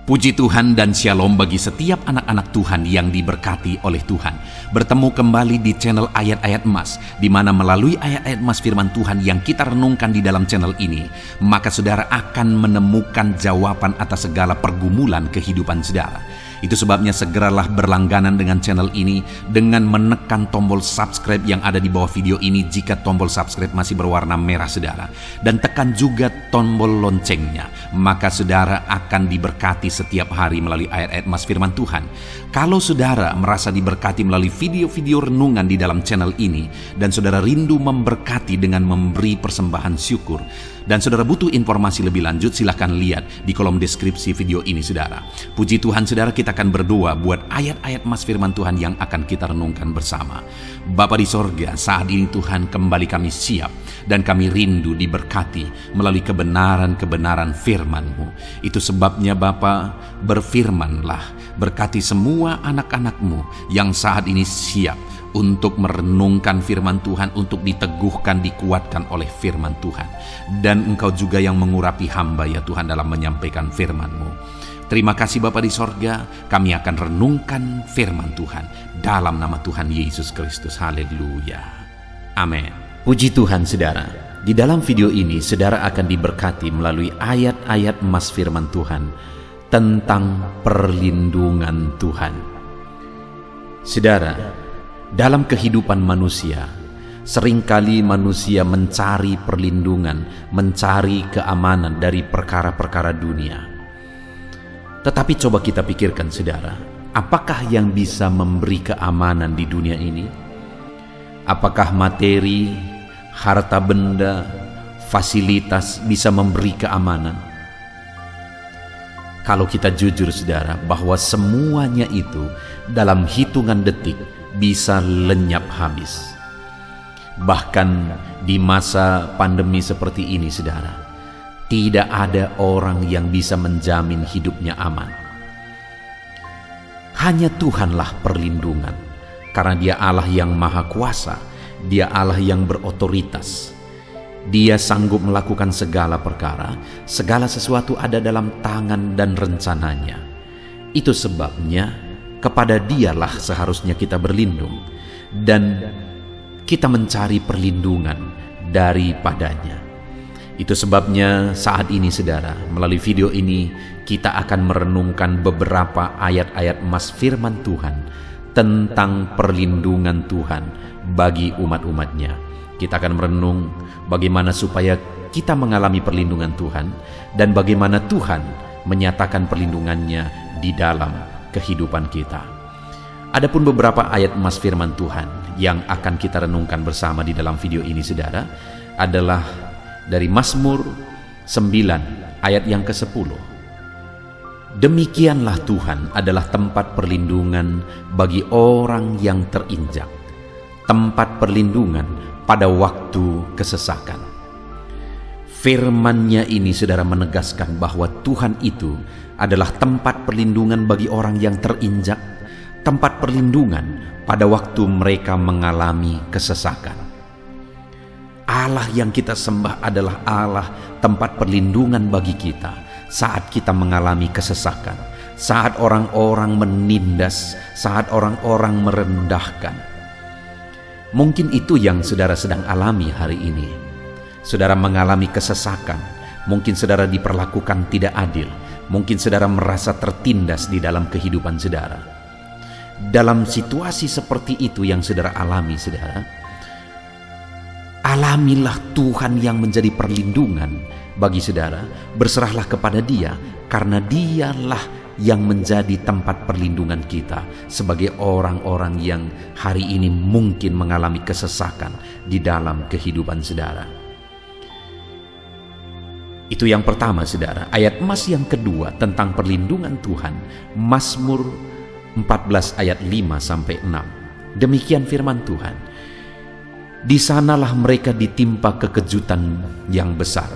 Puji Tuhan dan Shalom bagi setiap anak-anak Tuhan yang diberkati oleh Tuhan. Bertemu kembali di channel Ayat-Ayat Emas, di mana melalui ayat-ayat emas firman Tuhan yang kita renungkan di dalam channel ini, maka saudara akan menemukan jawaban atas segala pergumulan kehidupan saudara. Itu sebabnya segeralah berlangganan dengan channel ini dengan menekan tombol subscribe yang ada di bawah video ini jika tombol subscribe masih berwarna merah saudara. Dan tekan juga tombol loncengnya, maka saudara akan diberkati setiap hari melalui ayat-ayat emas firman Tuhan. Kalau saudara merasa diberkati melalui video-video renungan di dalam channel ini, dan saudara rindu memberkati dengan memberi persembahan syukur, dan saudara butuh informasi lebih lanjut, silahkan lihat di kolom deskripsi video ini saudara. Puji Tuhan saudara, kita akan berdoa buat ayat-ayat emas firman Tuhan yang akan kita renungkan bersama. Bapa di sorga, saat ini Tuhan kembali kami siap dan kami rindu diberkati melalui kebenaran-kebenaran firman-Mu. Itu sebabnya Bapa, berfirmanlah, berkati semua anak-anak-Mu yang saat ini siap untuk merenungkan firman Tuhan, untuk diteguhkan, dikuatkan oleh firman Tuhan. Dan Engkau juga yang mengurapi hamba ya Tuhan dalam menyampaikan firman-Mu. Terima kasih Bapa di sorga, kami akan renungkan firman Tuhan dalam nama Tuhan Yesus Kristus. Haleluya. Amin. Puji Tuhan saudara, di dalam video ini saudara akan diberkati melalui ayat-ayat emas firman Tuhan tentang perlindungan Tuhan. Saudara, dalam kehidupan manusia, seringkali manusia mencari perlindungan, mencari keamanan dari perkara-perkara dunia. Tetapi coba kita pikirkan saudara, apakah yang bisa memberi keamanan di dunia ini? Apakah materi, harta benda, fasilitas bisa memberi keamanan? Kalau kita jujur saudara, bahwa semuanya itu dalam hitungan detik bisa lenyap habis. Bahkan di masa pandemi seperti ini saudara, tidak ada orang yang bisa menjamin hidupnya aman. Hanya Tuhanlah perlindungan, karena Dia Allah yang maha kuasa, Dia Allah yang berotoritas. Dia sanggup melakukan segala perkara, segala sesuatu ada dalam tangan dan rencananya. Itu sebabnya kepada Dialah seharusnya kita berlindung, dan kita mencari perlindungan daripadanya. Itu sebabnya saat ini saudara, melalui video ini kita akan merenungkan beberapa ayat-ayat emas firman Tuhan tentang perlindungan Tuhan bagi umat-umatnya. Kita akan merenung bagaimana supaya kita mengalami perlindungan Tuhan, dan bagaimana Tuhan menyatakan perlindungannya di dalam kehidupan kita. Adapun beberapa ayat emas firman Tuhan yang akan kita renungkan bersama di dalam video ini saudara adalah dari Mazmur 9 ayat yang ke-10. Demikianlah Tuhan adalah tempat perlindungan bagi orang yang terinjak, tempat perlindungan pada waktu kesesakan. Firman-Nya ini saudara menegaskan bahwa Tuhan itu adalah tempat perlindungan bagi orang yang terinjak, tempat perlindungan pada waktu mereka mengalami kesesakan. Allah yang kita sembah adalah Allah tempat perlindungan bagi kita saat kita mengalami kesesakan, saat orang-orang menindas, saat orang-orang merendahkan. Mungkin itu yang saudara sedang alami hari ini. Saudara mengalami kesesakan, mungkin saudara diperlakukan tidak adil, mungkin saudara merasa tertindas di dalam kehidupan saudara. Dalam situasi seperti itu yang saudara alami saudara, alamilah Tuhan yang menjadi perlindungan bagi saudara. Berserahlah kepada Dia, karena Dialah yang menjadi tempat perlindungan kita sebagai orang-orang yang hari ini mungkin mengalami kesesakan di dalam kehidupan saudara. Itu yang pertama saudara. Ayat emas yang kedua tentang perlindungan Tuhan, Mazmur 14 ayat 5-6. Demikian firman Tuhan. Di sanalah mereka ditimpa kekejutan yang besar,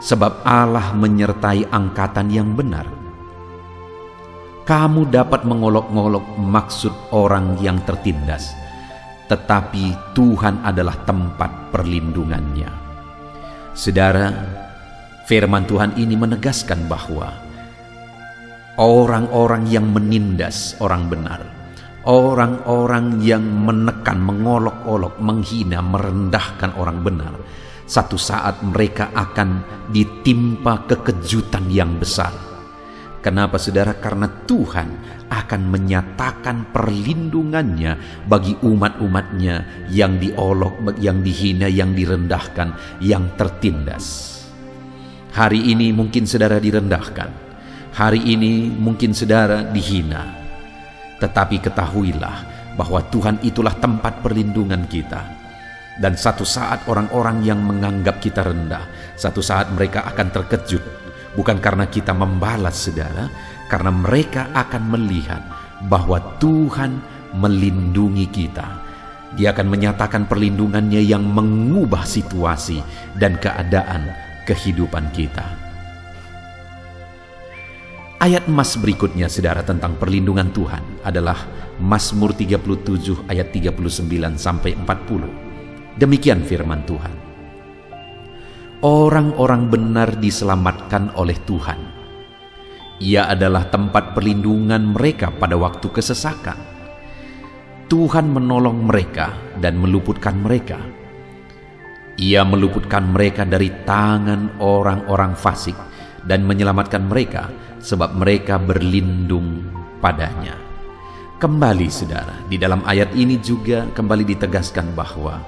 sebab Allah menyertai angkatan yang benar. Kamu dapat mengolok-ngolok maksud orang yang tertindas, tetapi Tuhan adalah tempat perlindungannya. Saudara, firman Tuhan ini menegaskan bahwa orang-orang yang menindas orang benar, orang-orang yang menekan, mengolok-olok, menghina, merendahkan orang benar, satu saat mereka akan ditimpa kekejutan yang besar. Kenapa saudara? Karena Tuhan akan menyatakan perlindungannya bagi umat-umatnya yang diolok, yang dihina, yang direndahkan, yang tertindas. Hari ini mungkin saudara direndahkan, hari ini mungkin saudara dihina, tetapi ketahuilah bahwa Tuhan itulah tempat perlindungan kita. Dan satu saat orang-orang yang menganggap kita rendah, satu saat mereka akan terkejut. Bukan karena kita membalas saudara, karena mereka akan melihat bahwa Tuhan melindungi kita. Dia akan menyatakan perlindungannya yang mengubah situasi dan keadaan kehidupan kita. Ayat emas berikutnya saudara tentang perlindungan Tuhan adalah Mazmur 37 ayat 39 sampai 40. Demikian firman Tuhan. Orang-orang benar diselamatkan oleh Tuhan. Ia adalah tempat perlindungan mereka pada waktu kesesakan. Tuhan menolong mereka dan meluputkan mereka. Ia meluputkan mereka dari tangan orang-orang fasik dan menyelamatkan mereka sebab mereka berlindung padanya. Kembali saudara, di dalam ayat ini juga kembali ditegaskan bahwa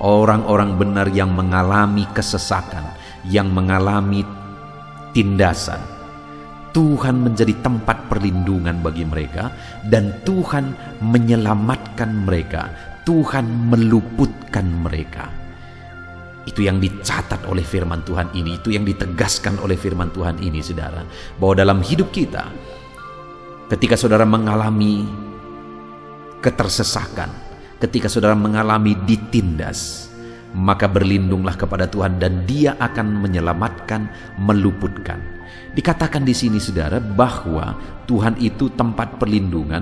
orang-orang benar yang mengalami kesesakan, yang mengalami tindasan, Tuhan menjadi tempat perlindungan bagi mereka dan Tuhan menyelamatkan mereka, Tuhan meluputkan mereka. Itu yang dicatat oleh firman Tuhan ini, itu yang ditegaskan oleh firman Tuhan ini saudara, bahwa dalam hidup kita ketika saudara mengalami ketersesakan, ketika saudara mengalami ditindas, maka berlindunglah kepada Tuhan dan Dia akan menyelamatkan, meluputkan. Dikatakan di sini saudara bahwa Tuhan itu tempat perlindungan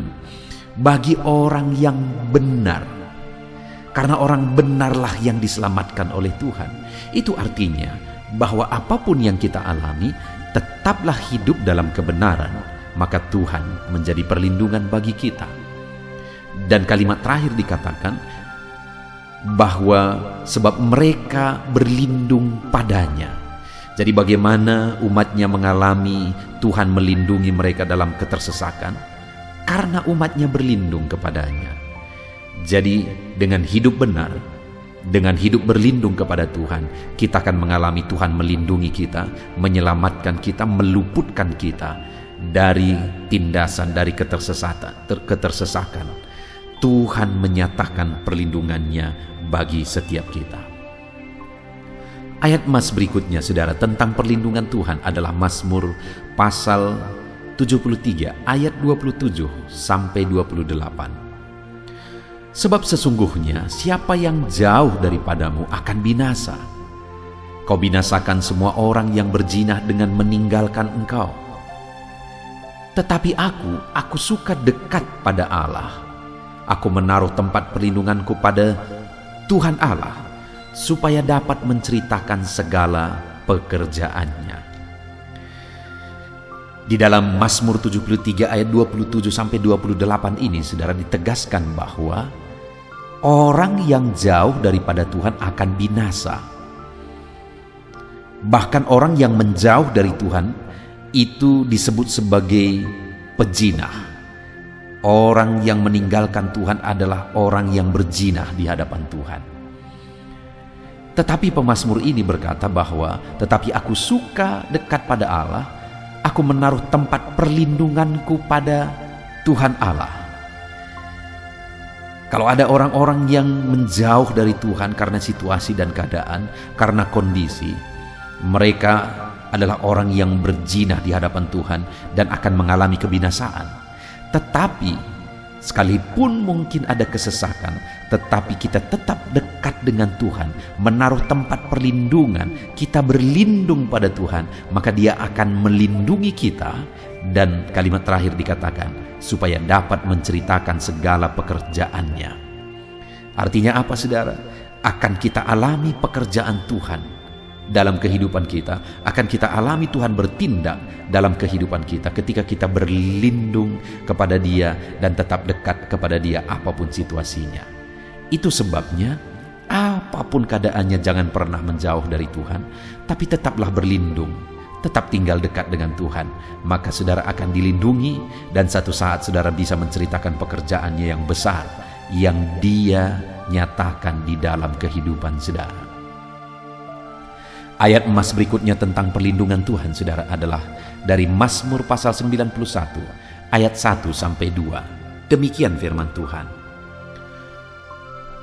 bagi orang yang benar. Karena orang benarlah yang diselamatkan oleh Tuhan. Itu artinya bahwa apapun yang kita alami, tetaplah hidup dalam kebenaran, maka Tuhan menjadi perlindungan bagi kita. Dan kalimat terakhir dikatakan bahwa sebab mereka berlindung padanya. Jadi bagaimana umatnya mengalami Tuhan melindungi mereka dalam ketersesakan? Karena umatnya berlindung kepadanya. Jadi dengan hidup benar, dengan hidup berlindung kepada Tuhan, kita akan mengalami Tuhan melindungi kita, menyelamatkan kita, meluputkan kita dari tindasan, dari ketersesakan. Tuhan menyatakan perlindungannya bagi setiap kita. Ayat emas berikutnya saudara tentang perlindungan Tuhan adalah Mazmur pasal 73 ayat 27 sampai 28. Sebab sesungguhnya siapa yang jauh daripadamu akan binasa. Kau binasakan semua orang yang berzinah dengan meninggalkan engkau. Tetapi aku suka dekat pada Allah. Aku menaruh tempat perlindunganku pada Tuhan Allah, supaya dapat menceritakan segala pekerjaannya. Di dalam Mazmur 73 ayat 27 sampai 28 ini saudara ditegaskan bahwa orang yang jauh daripada Tuhan akan binasa. Bahkan orang yang menjauh dari Tuhan itu disebut sebagai pejinah. Orang yang meninggalkan Tuhan adalah orang yang berzinah di hadapan Tuhan. Tetapi pemazmur ini berkata bahwa tetapi aku suka dekat pada Allah, aku menaruh tempat perlindunganku pada Tuhan Allah. Kalau ada orang-orang yang menjauh dari Tuhan karena situasi dan keadaan, karena kondisi, mereka adalah orang yang berzinah di hadapan Tuhan dan akan mengalami kebinasaan. Tetapi sekalipun mungkin ada kesesakan, tetapi kita tetap dekat dengan Tuhan, menaruh tempat perlindungan, kita berlindung pada Tuhan, maka Dia akan melindungi kita. Dan kalimat terakhir dikatakan, supaya dapat menceritakan segala pekerjaannya. Artinya apa saudara? Akan kita alami pekerjaan Tuhan dalam kehidupan kita, akan kita alami Tuhan bertindak dalam kehidupan kita ketika kita berlindung kepada Dia dan tetap dekat kepada Dia apapun situasinya. Itu sebabnya apapun keadaannya jangan pernah menjauh dari Tuhan, tapi tetaplah berlindung, tetap tinggal dekat dengan Tuhan. Maka saudara akan dilindungi dan satu saat saudara bisa menceritakan pekerjaannya yang besar yang Dia nyatakan di dalam kehidupan saudara. Ayat emas berikutnya tentang perlindungan Tuhan saudara adalah dari Mazmur pasal 91 ayat 1-2. Demikian firman Tuhan.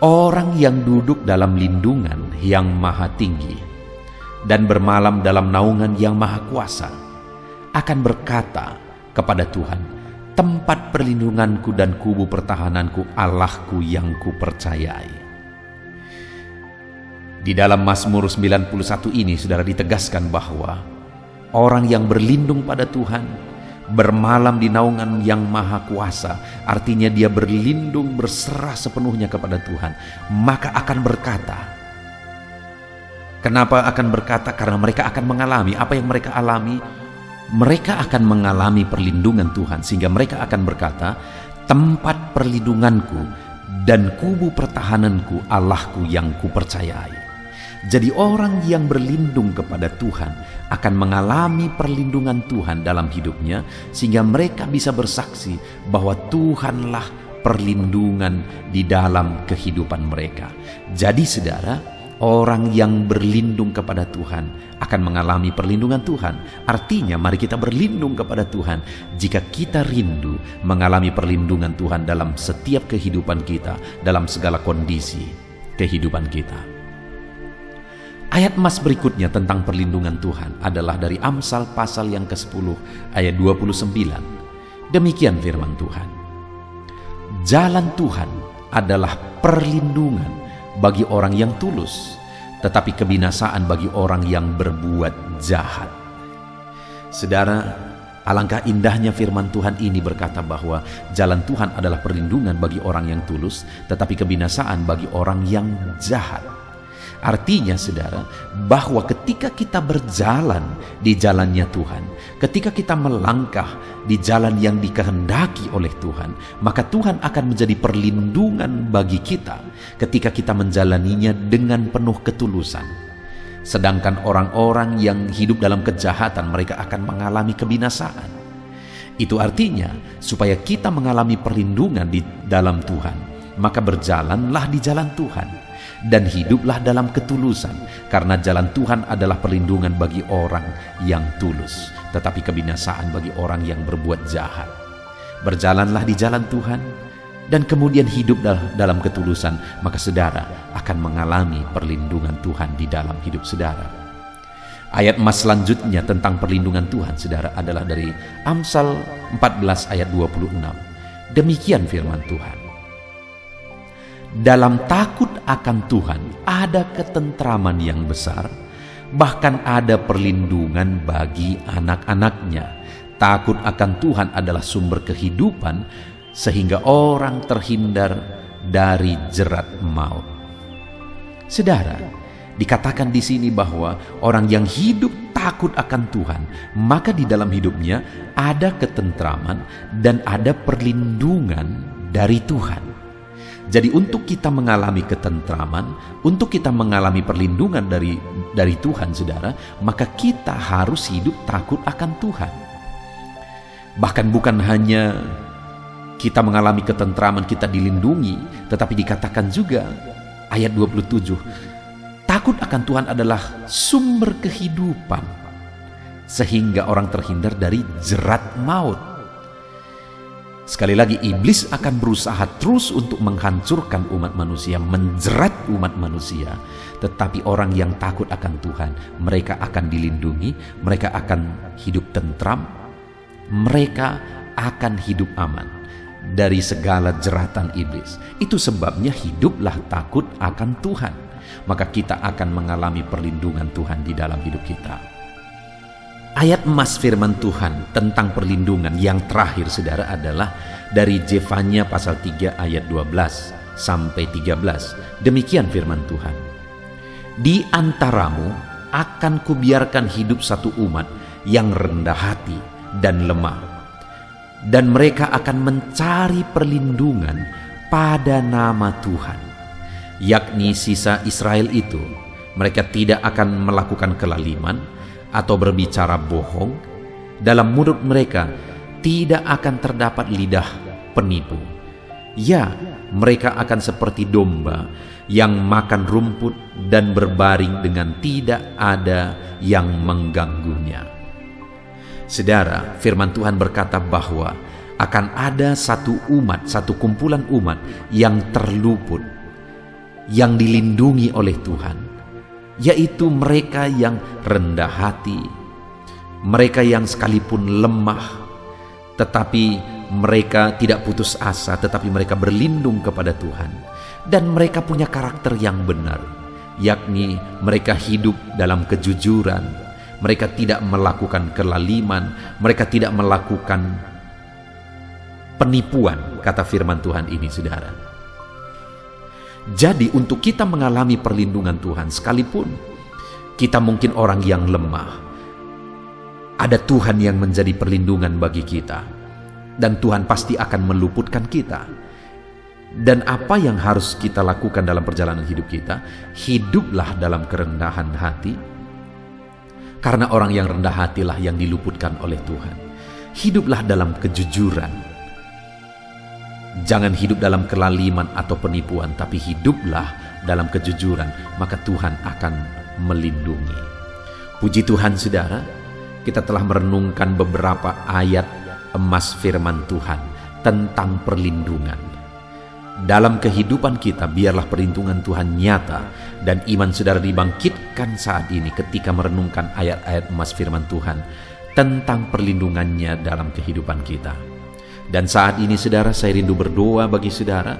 Orang yang duduk dalam lindungan yang maha tinggi dan bermalam dalam naungan yang maha kuasa akan berkata kepada Tuhan, tempat perlindunganku dan kubu pertahananku, Allahku yang kupercayai. Di dalam Mazmur 91 ini saudara ditegaskan bahwa orang yang berlindung pada Tuhan, bermalam di naungan yang maha kuasa, artinya dia berlindung berserah sepenuhnya kepada Tuhan, maka akan berkata. Kenapa akan berkata? Karena mereka akan mengalami apa yang mereka alami. Mereka akan mengalami perlindungan Tuhan, sehingga mereka akan berkata, tempat perlindunganku dan kubu pertahananku, Allahku yang kupercayai. Jadi orang yang berlindung kepada Tuhan akan mengalami perlindungan Tuhan dalam hidupnya, sehingga mereka bisa bersaksi bahwa Tuhanlah perlindungan di dalam kehidupan mereka. Jadi saudara, orang yang berlindung kepada Tuhan akan mengalami perlindungan Tuhan. Artinya mari kita berlindung kepada Tuhan jika kita rindu mengalami perlindungan Tuhan dalam setiap kehidupan kita, dalam segala kondisi kehidupan kita. Ayat emas berikutnya tentang perlindungan Tuhan adalah dari Amsal pasal yang ke-10 ayat 29. Demikian firman Tuhan. Jalan Tuhan adalah perlindungan bagi orang yang tulus, tetapi kebinasaan bagi orang yang berbuat jahat. Saudara, alangkah indahnya firman Tuhan ini berkata bahwa jalan Tuhan adalah perlindungan bagi orang yang tulus, tetapi kebinasaan bagi orang yang jahat. Artinya saudara, bahwa ketika kita berjalan di jalannya Tuhan, ketika kita melangkah di jalan yang dikehendaki oleh Tuhan, maka Tuhan akan menjadi perlindungan bagi kita ketika kita menjalaninya dengan penuh ketulusan. Sedangkan orang-orang yang hidup dalam kejahatan, mereka akan mengalami kebinasaan. Itu artinya supaya kita mengalami perlindungan di dalam Tuhan, maka berjalanlah di jalan Tuhan dan hiduplah dalam ketulusan, karena jalan Tuhan adalah perlindungan bagi orang yang tulus, tetapi kebinasaan bagi orang yang berbuat jahat. Berjalanlah di jalan Tuhan dan kemudian hidup dalam ketulusan, maka saudara akan mengalami perlindungan Tuhan di dalam hidup saudara. Ayat emas selanjutnya tentang perlindungan Tuhan saudara adalah dari Amsal 14 ayat 26. Demikian firman Tuhan. Dalam takut akan Tuhan ada ketentraman yang besar, bahkan ada perlindungan bagi anak-anaknya. Takut akan Tuhan adalah sumber kehidupan, sehingga orang terhindar dari jerat maut. Saudara, dikatakan di sini bahwa orang yang hidup takut akan Tuhan, maka di dalam hidupnya ada ketentraman dan ada perlindungan dari Tuhan. Jadi untuk kita mengalami ketentraman, untuk kita mengalami perlindungan dari Tuhan saudara, maka kita harus hidup takut akan Tuhan. Bahkan bukan hanya kita mengalami ketentraman, kita dilindungi, tetapi dikatakan juga ayat 27, takut akan Tuhan adalah sumber kehidupan, sehingga orang terhindar dari jerat maut. Sekali lagi, iblis akan berusaha terus untuk menghancurkan umat manusia, menjerat umat manusia. Tetapi orang yang takut akan Tuhan, mereka akan dilindungi, mereka akan hidup tentram, mereka akan hidup aman dari segala jeratan iblis. Itu sebabnya hiduplah takut akan Tuhan, maka kita akan mengalami perlindungan Tuhan di dalam hidup kita. Ayat emas firman Tuhan tentang perlindungan yang terakhir saudara adalah dari Zefanya pasal 3 ayat 12 sampai 13. Demikian firman Tuhan. Di antaramu akan kubiarkan hidup satu umat yang rendah hati dan lemah, dan mereka akan mencari perlindungan pada nama Tuhan, yakni sisa Israel itu. Mereka tidak akan melakukan kelaliman atau berbicara bohong. Dalam mulut mereka tidak akan terdapat lidah penipu. Ya, mereka akan seperti domba yang makan rumput dan berbaring dengan tidak ada yang mengganggunya. Saudara, firman Tuhan berkata bahwa akan ada satu umat, satu kumpulan umat yang terluput, yang dilindungi oleh Tuhan, yaitu mereka yang rendah hati, mereka yang sekalipun lemah, tetapi mereka tidak putus asa, tetapi mereka berlindung kepada Tuhan. Dan mereka punya karakter yang benar, yakni mereka hidup dalam kejujuran, mereka tidak melakukan kelaliman, mereka tidak melakukan penipuan, kata firman Tuhan ini, saudara. Jadi untuk kita mengalami perlindungan Tuhan, sekalipun kita mungkin orang yang lemah, ada Tuhan yang menjadi perlindungan bagi kita, dan Tuhan pasti akan meluputkan kita. Dan apa yang harus kita lakukan dalam perjalanan hidup kita? Hiduplah dalam kerendahan hati, karena orang yang rendah hatilah yang diluputkan oleh Tuhan. Hiduplah dalam kejujuran, jangan hidup dalam kelaliman atau penipuan, tapi hiduplah dalam kejujuran, maka Tuhan akan melindungi. Puji Tuhan, saudara, kita telah merenungkan beberapa ayat emas firman Tuhan tentang perlindungan. Dalam kehidupan kita, biarlah perlindungan Tuhan nyata, dan iman saudara dibangkitkan saat ini ketika merenungkan ayat-ayat emas firman Tuhan tentang perlindungannya dalam kehidupan kita. Dan saat ini, saudara, saya rindu berdoa bagi saudara,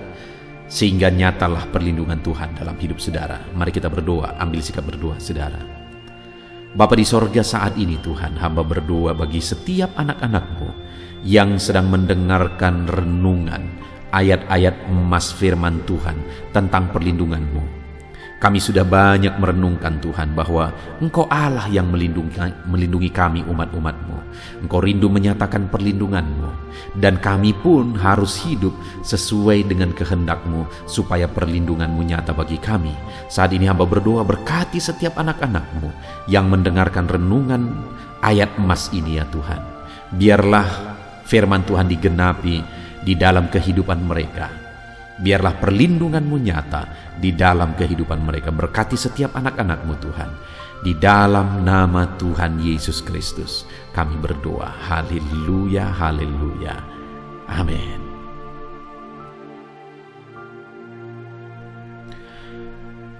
sehingga nyatalah perlindungan Tuhan dalam hidup saudara. Mari kita berdoa, ambil sikap berdoa, saudara. Bapa di sorga, saat ini Tuhan, hamba berdoa bagi setiap anak-anak-Mu yang sedang mendengarkan renungan ayat-ayat emas firman Tuhan tentang perlindungan-Mu. Kami sudah banyak merenungkan Tuhan bahwa Engkau Allah yang melindungi kami umat-umat-Mu. Engkau rindu menyatakan perlindungan-Mu, dan kami pun harus hidup sesuai dengan kehendak-Mu supaya perlindungan-Mu nyata bagi kami. Saat ini hamba berdoa, berkati setiap anak-anak-Mu yang mendengarkan renungan ayat emas ini, ya Tuhan. Biarlah firman Tuhan digenapi di dalam kehidupan mereka. Biarlah perlindungan-Mu nyata di dalam kehidupan mereka. Berkati setiap anak-anak-Mu Tuhan. Di dalam nama Tuhan Yesus Kristus kami berdoa. Haleluya, haleluya. Amin.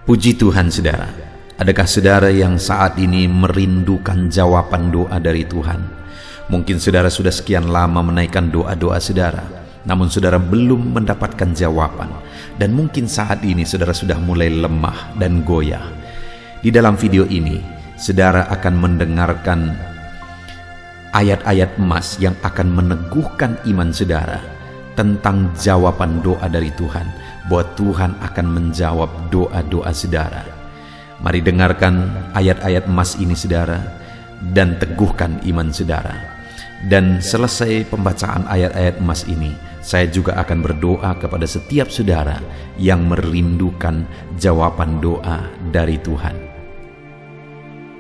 Puji Tuhan, saudara. Adakah saudara yang saat ini merindukan jawaban doa dari Tuhan? Mungkin saudara sudah sekian lama menaikkan doa-doa saudara, namun saudara belum mendapatkan jawaban. Dan mungkin saat ini saudara sudah mulai lemah dan goyah. Di dalam video ini, saudara akan mendengarkan ayat-ayat emas yang akan meneguhkan iman saudara tentang jawaban doa dari Tuhan, bahwa Tuhan akan menjawab doa-doa saudara. Mari dengarkan ayat-ayat emas ini, saudara, dan teguhkan iman saudara. Dan selesai pembacaan ayat-ayat emas ini, saya juga akan berdoa kepada setiap saudara yang merindukan jawaban doa dari Tuhan.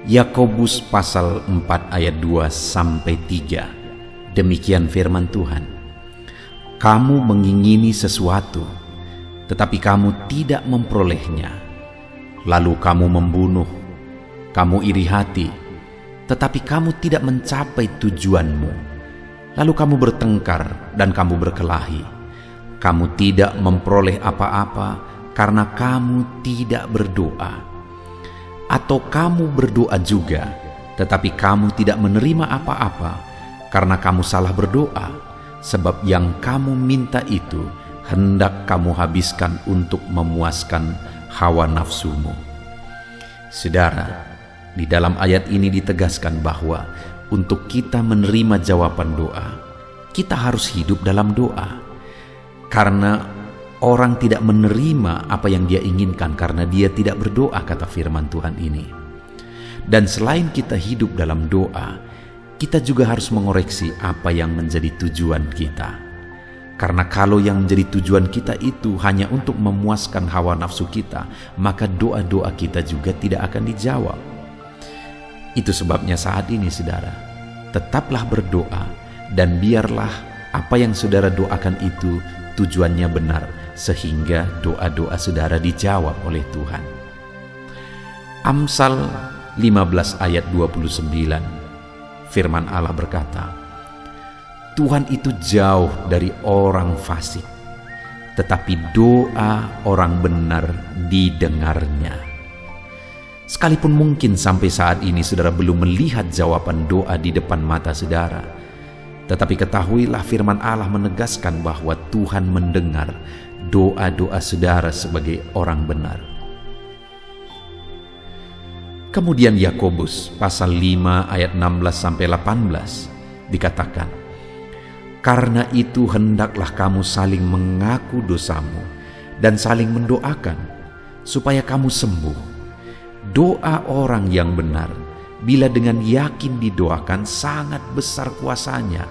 Yakobus pasal 4 ayat 2-3. Demikian firman Tuhan. Kamu mengingini sesuatu, tetapi kamu tidak memperolehnya. Lalu kamu membunuh, kamu iri hati, tetapi kamu tidak mencapai tujuanmu. Lalu kamu bertengkar dan kamu berkelahi. Kamu tidak memperoleh apa-apa karena kamu tidak berdoa. Atau kamu berdoa juga, tetapi kamu tidak menerima apa-apa karena kamu salah berdoa, sebab yang kamu minta itu hendak kamu habiskan untuk memuaskan hawa nafsumu. Saudara, di dalam ayat ini ditegaskan bahwa untuk kita menerima jawaban doa, kita harus hidup dalam doa. Karena orang tidak menerima apa yang dia inginkan karena dia tidak berdoa, kata firman Tuhan ini. Dan selain kita hidup dalam doa, kita juga harus mengoreksi apa yang menjadi tujuan kita. Karena kalau yang menjadi tujuan kita itu hanya untuk memuaskan hawa nafsu kita, maka doa-doa kita juga tidak akan dijawab. Itu sebabnya saat ini saudara, tetaplah berdoa dan biarlah apa yang saudara doakan itu tujuannya benar, sehingga doa-doa saudara dijawab oleh Tuhan. Amsal 15 ayat 29, firman Allah berkata, Tuhan itu jauh dari orang fasik, tetapi doa orang benar didengarnya. Sekalipun mungkin sampai saat ini saudara belum melihat jawaban doa di depan mata saudara, tetapi ketahuilah firman Allah menegaskan bahwa Tuhan mendengar doa-doa saudara sebagai orang benar. Kemudian Yakobus pasal 5 ayat 16-18 dikatakan, karena itu hendaklah kamu saling mengaku dosamu dan saling mendoakan supaya kamu sembuh. Doa orang yang benar bila dengan yakin didoakan sangat besar kuasanya.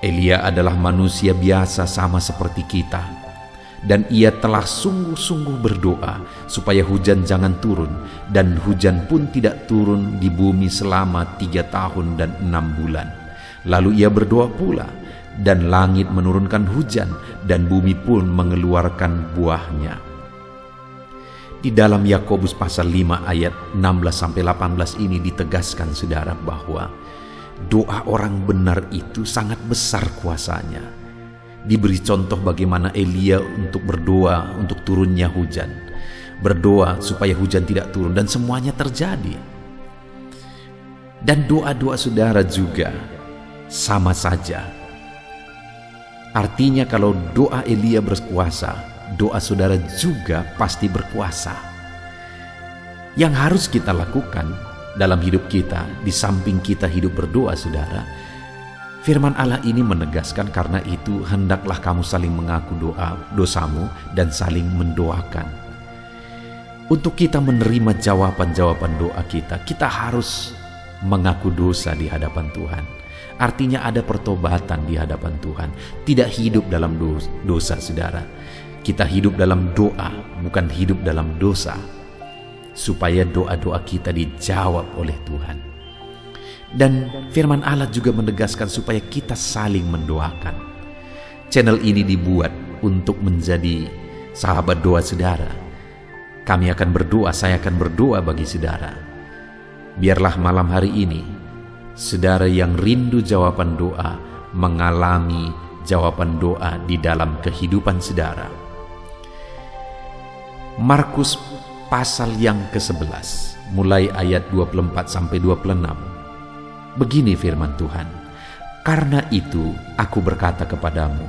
Elia adalah manusia biasa sama seperti kita, dan ia telah sungguh-sungguh berdoa supaya hujan jangan turun, dan hujan pun tidak turun di bumi selama 3 tahun dan 6 bulan. Lalu ia berdoa pula, dan langit menurunkan hujan, dan bumi pun mengeluarkan buahnya. Di dalam Yakobus pasal 5 ayat 16-18 ini ditegaskan saudara bahwa doa orang benar itu sangat besar kuasanya. Diberi contoh bagaimana Elia untuk berdoa untuk turunnya hujan, berdoa supaya hujan tidak turun, dan semuanya terjadi. Dan doa-doa saudara juga sama saja. Artinya kalau doa Elia berkuasa, doa saudara juga pasti berkuasa. Yang harus kita lakukan dalam hidup kita, di samping kita hidup berdoa saudara, firman Allah ini menegaskan, karena itu hendaklah kamu saling mengaku dosamu dan saling mendoakan. Untuk kita menerima jawaban-jawaban doa kita, kita harus mengaku dosa di hadapan Tuhan. Artinya ada pertobatan di hadapan Tuhan. Tidak hidup dalam dosa saudara. Kita hidup dalam doa, bukan hidup dalam dosa. Supaya doa-doa kita dijawab oleh Tuhan. Dan firman Allah juga menegaskan supaya kita saling mendoakan. Channel ini dibuat untuk menjadi sahabat doa saudara. Kami akan berdoa, saya akan berdoa bagi saudara. Biarlah malam hari ini, saudara yang rindu jawaban doa, mengalami jawaban doa di dalam kehidupan saudara. Markus pasal yang ke-11, mulai ayat 24-26. Begini firman Tuhan, karena itu aku berkata kepadamu,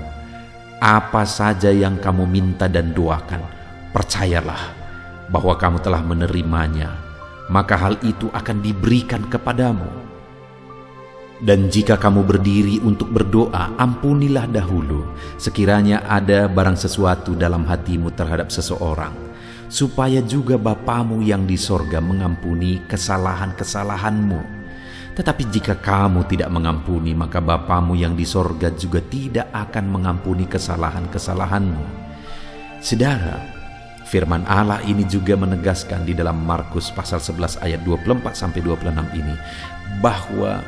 apa saja yang kamu minta dan doakan, percayalah bahwa kamu telah menerimanya, maka hal itu akan diberikan kepadamu. Dan jika kamu berdiri untuk berdoa, ampunilah dahulu sekiranya ada barang sesuatu dalam hatimu terhadap seseorang, supaya juga Bapamu yang di sorga mengampuni kesalahan-kesalahanmu. Tetapi jika kamu tidak mengampuni, maka Bapamu yang di sorga juga tidak akan mengampuni kesalahan-kesalahanmu. Saudara, firman Allah ini juga menegaskan di dalam Markus pasal 11 ayat 24-26 ini, bahwa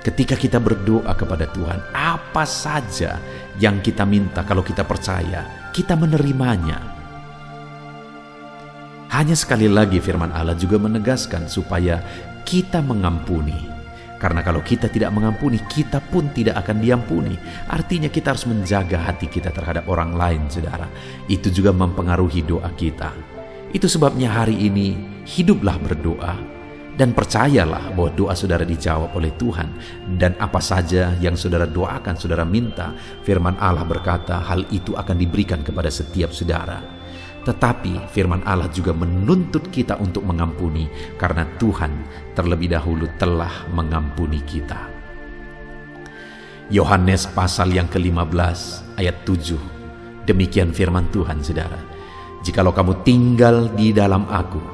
ketika kita berdoa kepada Tuhan, apa saja yang kita minta, kalau kita percaya, kita menerimanya. Hanya sekali lagi firman Allah juga menegaskan supaya kita mengampuni. Karena kalau kita tidak mengampuni, kita pun tidak akan diampuni. Artinya kita harus menjaga hati kita terhadap orang lain, saudara. Itu juga mempengaruhi doa kita. Itu sebabnya hari ini hiduplah berdoa dan percayalah bahwa doa saudara dijawab oleh Tuhan. Dan apa saja yang saudara doakan, saudara minta, firman Allah berkata hal itu akan diberikan kepada setiap saudara. Tetapi firman Allah juga menuntut kita untuk mengampuni, karena Tuhan terlebih dahulu telah mengampuni kita. Yohanes pasal yang ke-15 ayat 7. Demikian firman Tuhan saudara. Jikalau kamu tinggal di dalam aku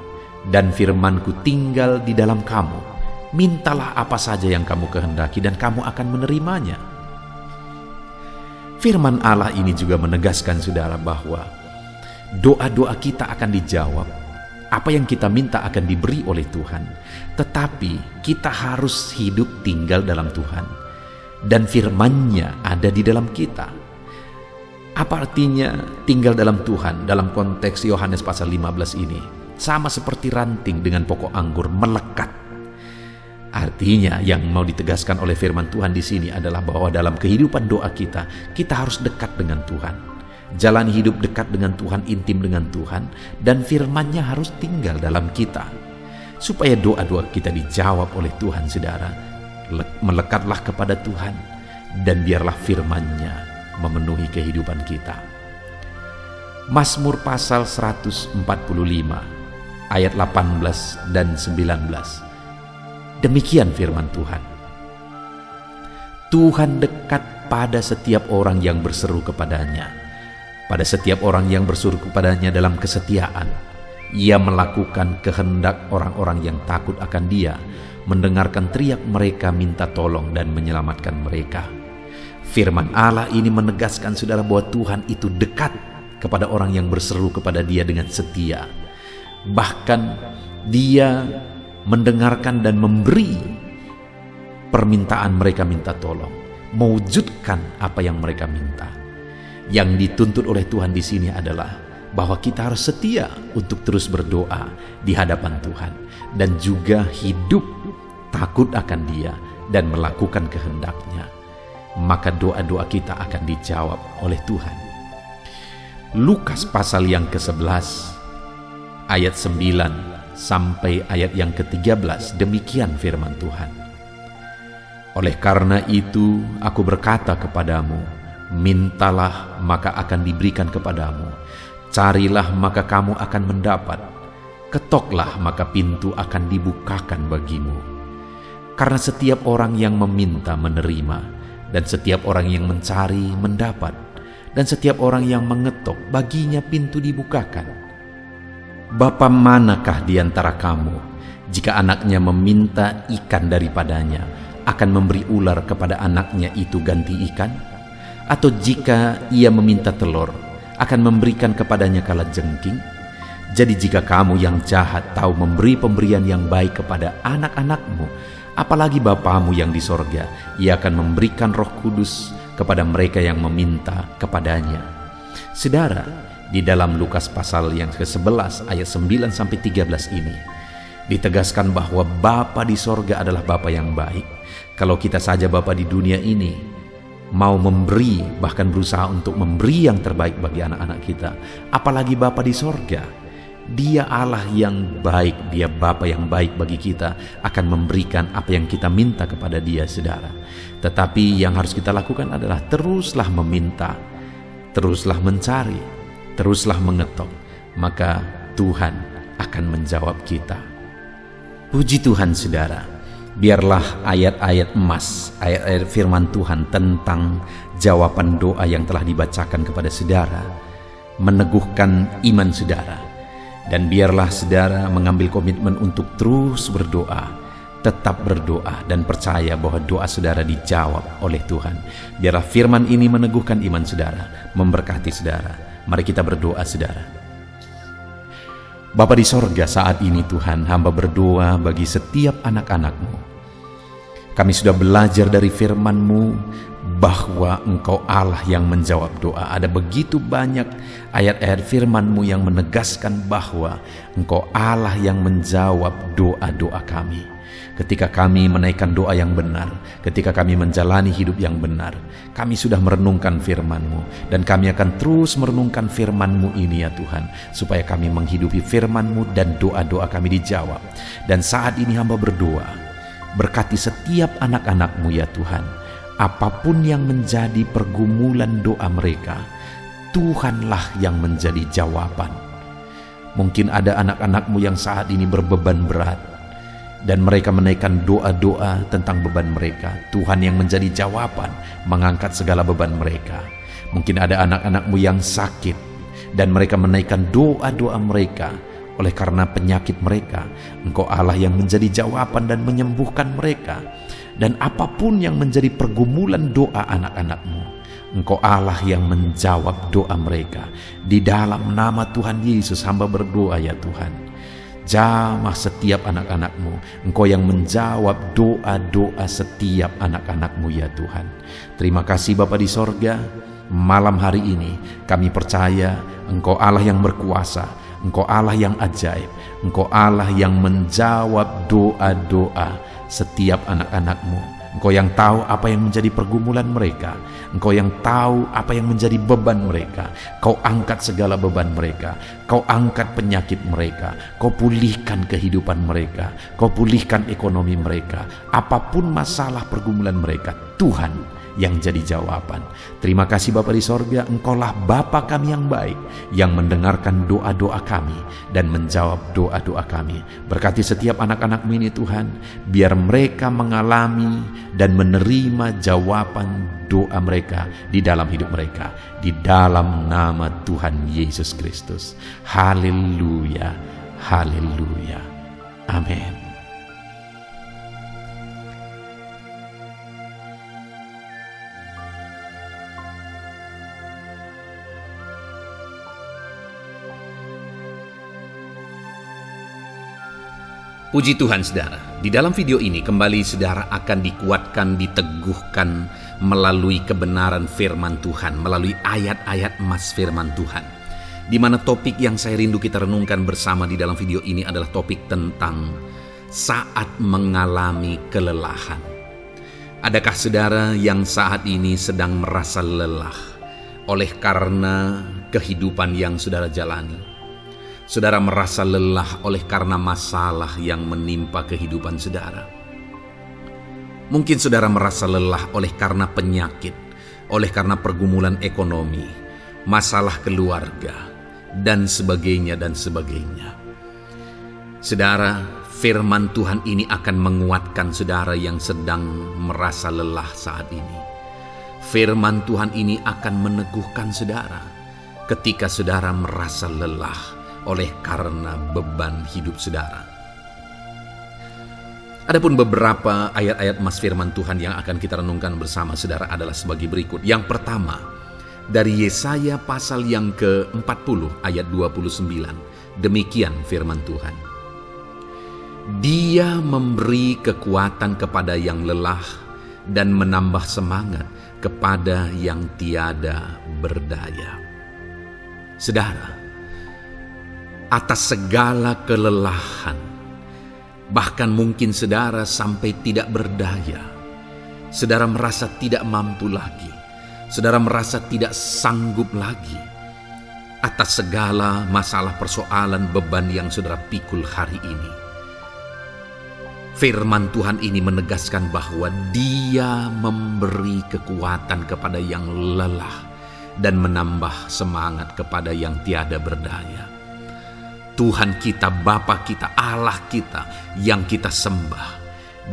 dan firman-Ku tinggal di dalam kamu. Mintalah apa saja yang kamu kehendaki dan kamu akan menerimanya. Firman Allah ini juga menegaskan saudara bahwa doa-doa kita akan dijawab. Apa yang kita minta akan diberi oleh Tuhan. Tetapi kita harus hidup tinggal dalam Tuhan. Dan firman-Nya ada di dalam kita. Apa artinya tinggal dalam Tuhan dalam konteks Yohanes pasal 15 ini? Sama seperti ranting dengan pokok anggur melekat. Artinya yang mau ditegaskan oleh firman Tuhan di sini adalah bahwa dalam kehidupan doa kita harus dekat dengan Tuhan. Jalani hidup dekat dengan Tuhan, intim dengan Tuhan, dan firman-Nya harus tinggal dalam kita. Supaya doa-doa kita dijawab oleh Tuhan, saudara, melekatlah kepada Tuhan, dan biarlah firman-Nya memenuhi kehidupan kita. Mazmur pasal 145, ayat 18 dan 19. Demikian firman Tuhan. Tuhan dekat pada setiap orang yang berseru kepadanya. Pada setiap orang yang berseru kepadanya dalam kesetiaan, Ia melakukan kehendak orang-orang yang takut akan Dia, mendengarkan teriak mereka minta tolong dan menyelamatkan mereka. Firman Allah ini menegaskan saudara bahwa Tuhan itu dekat kepada orang yang berseru kepada Dia dengan setia. Bahkan Dia mendengarkan dan memberi permintaan mereka minta tolong, mewujudkan apa yang mereka minta. Yang dituntut oleh Tuhan di sini adalah bahwa kita harus setia untuk terus berdoa di hadapan Tuhan dan juga hidup takut akan Dia dan melakukan kehendak-Nya. Maka doa-doa kita akan dijawab oleh Tuhan. Lukas pasal yang ke-11 ayat 9 sampai ayat yang ke-13, demikian firman Tuhan. Oleh karena itu aku berkata kepadamu, mintalah maka akan diberikan kepadamu, carilah maka kamu akan mendapat, ketoklah maka pintu akan dibukakan bagimu. Karena setiap orang yang meminta menerima, dan setiap orang yang mencari mendapat, dan setiap orang yang mengetok baginya pintu dibukakan. Bapa manakah di antara kamu, jika anaknya meminta ikan daripadanya, akan memberi ular kepada anaknya itu ganti ikan? Atau jika ia meminta telur, akan memberikan kepadanya kalajengking? Jadi jika kamu yang jahat tahu memberi pemberian yang baik kepada anak-anakmu, apalagi Bapamu yang di sorga, Ia akan memberikan Roh Kudus kepada mereka yang meminta kepadanya. Saudara, di dalam Lukas pasal yang ke-11 ayat 9 sampai 13 ini ditegaskan bahwa Bapa di sorga adalah Bapa yang baik. Kalau kita saja Bapa di dunia ini mau memberi, bahkan berusaha untuk memberi yang terbaik bagi anak-anak kita, apalagi Bapa di sorga. Dia Allah yang baik, Dia Bapa yang baik bagi kita, akan memberikan apa yang kita minta kepada Dia, saudara. Tetapi yang harus kita lakukan adalah teruslah meminta, teruslah mencari, teruslah mengetok, maka Tuhan akan menjawab kita. Puji Tuhan, saudara. Biarlah ayat-ayat emas, ayat-ayat firman Tuhan tentang jawaban doa yang telah dibacakan kepada saudara meneguhkan iman saudara. Dan biarlah saudara mengambil komitmen untuk terus berdoa, tetap berdoa dan percaya bahwa doa saudara dijawab oleh Tuhan. Biarlah firman ini meneguhkan iman saudara, memberkati saudara. Mari kita berdoa, saudara. Bapa di sorga, saat ini Tuhan, hamba berdoa bagi setiap anak-anak-Mu. Kami sudah belajar dari firman-Mu bahwa Engkau Allah yang menjawab doa. Ada begitu banyak ayat-ayat firman-Mu yang menegaskan bahwa Engkau Allah yang menjawab doa-doa kami. Ketika kami menaikkan doa yang benar, ketika kami menjalani hidup yang benar, kami sudah merenungkan firman-Mu, dan kami akan terus merenungkan firman-Mu ini ya Tuhan, supaya kami menghidupi firman-Mu dan doa-doa kami dijawab. Dan saat ini hamba berdoa, berkati setiap anak-anak-Mu ya Tuhan, apapun yang menjadi pergumulan doa mereka, Tuhanlah yang menjadi jawaban. Mungkin ada anak-anak-Mu yang saat ini berbeban berat, dan mereka menaikkan doa-doa tentang beban mereka. Tuhan yang menjadi jawaban, mengangkat segala beban mereka. Mungkin ada anak-anak-Mu yang sakit, dan mereka menaikkan doa-doa mereka. oleh karena penyakit mereka. Engkau Allah yang menjadi jawaban dan menyembuhkan mereka. Dan apapun yang menjadi pergumulan doa anak-anak-Mu, Engkau Allah yang menjawab doa mereka. Di dalam nama Tuhan Yesus hamba berdoa ya Tuhan. Jamah setiap anak-anak-Mu. Engkau yang menjawab doa-doa setiap anak-anak-Mu ya Tuhan. Terima kasih Bapa di sorga. Malam hari ini kami percaya Engkau Allah yang berkuasa, Engkau Allah yang ajaib, Engkau Allah yang menjawab doa-doa setiap anak-anak-Mu. Engkau yang tahu apa yang menjadi pergumulan mereka. Engkau yang tahu apa yang menjadi beban mereka. Kau angkat segala beban mereka. Kau angkat penyakit mereka. Kau pulihkan kehidupan mereka. Kau pulihkan ekonomi mereka. Apapun masalah pergumulan mereka, Tuhan yang jadi jawaban. Terima kasih Bapa di sorga, Engkaulah Bapa kami yang baik, yang mendengarkan doa-doa kami dan menjawab doa-doa kami. Berkati setiap anak-anak-Mu ini Tuhan, biar mereka mengalami dan menerima jawaban doa mereka di dalam hidup mereka, di dalam nama Tuhan Yesus Kristus. Haleluya, haleluya, amin. Puji Tuhan saudara, di dalam video ini kembali saudara akan dikuatkan, diteguhkan melalui kebenaran firman Tuhan, melalui ayat-ayat emas firman Tuhan. Di mana topik yang saya rindu kita renungkan bersama di dalam video ini adalah topik tentang saat mengalami kelelahan. Adakah saudara yang saat ini sedang merasa lelah oleh karena kehidupan yang saudara jalani? Saudara merasa lelah oleh karena masalah yang menimpa kehidupan saudara. Mungkin saudara merasa lelah oleh karena penyakit, oleh karena pergumulan ekonomi, masalah keluarga, dan sebagainya dan sebagainya. Saudara, firman Tuhan ini akan menguatkan saudara yang sedang merasa lelah saat ini. Firman Tuhan ini akan meneguhkan saudara ketika saudara merasa lelah oleh karena beban hidup saudara. Adapun beberapa ayat-ayat emas firman Tuhan yang akan kita renungkan bersama saudara adalah sebagai berikut. Yang pertama, dari Yesaya pasal yang ke-40 ayat 29. Demikian firman Tuhan. Dia memberi kekuatan kepada yang lelah dan menambah semangat kepada yang tiada berdaya. Saudara, atas segala kelelahan, bahkan mungkin saudara sampai tidak berdaya, saudara merasa tidak mampu lagi, saudara merasa tidak sanggup lagi, atas segala masalah persoalan beban yang saudara pikul hari ini. Firman Tuhan ini menegaskan bahwa Dia memberi kekuatan kepada yang lelah dan menambah semangat kepada yang tiada berdaya. Tuhan kita, Bapa kita, Allah kita yang kita sembah,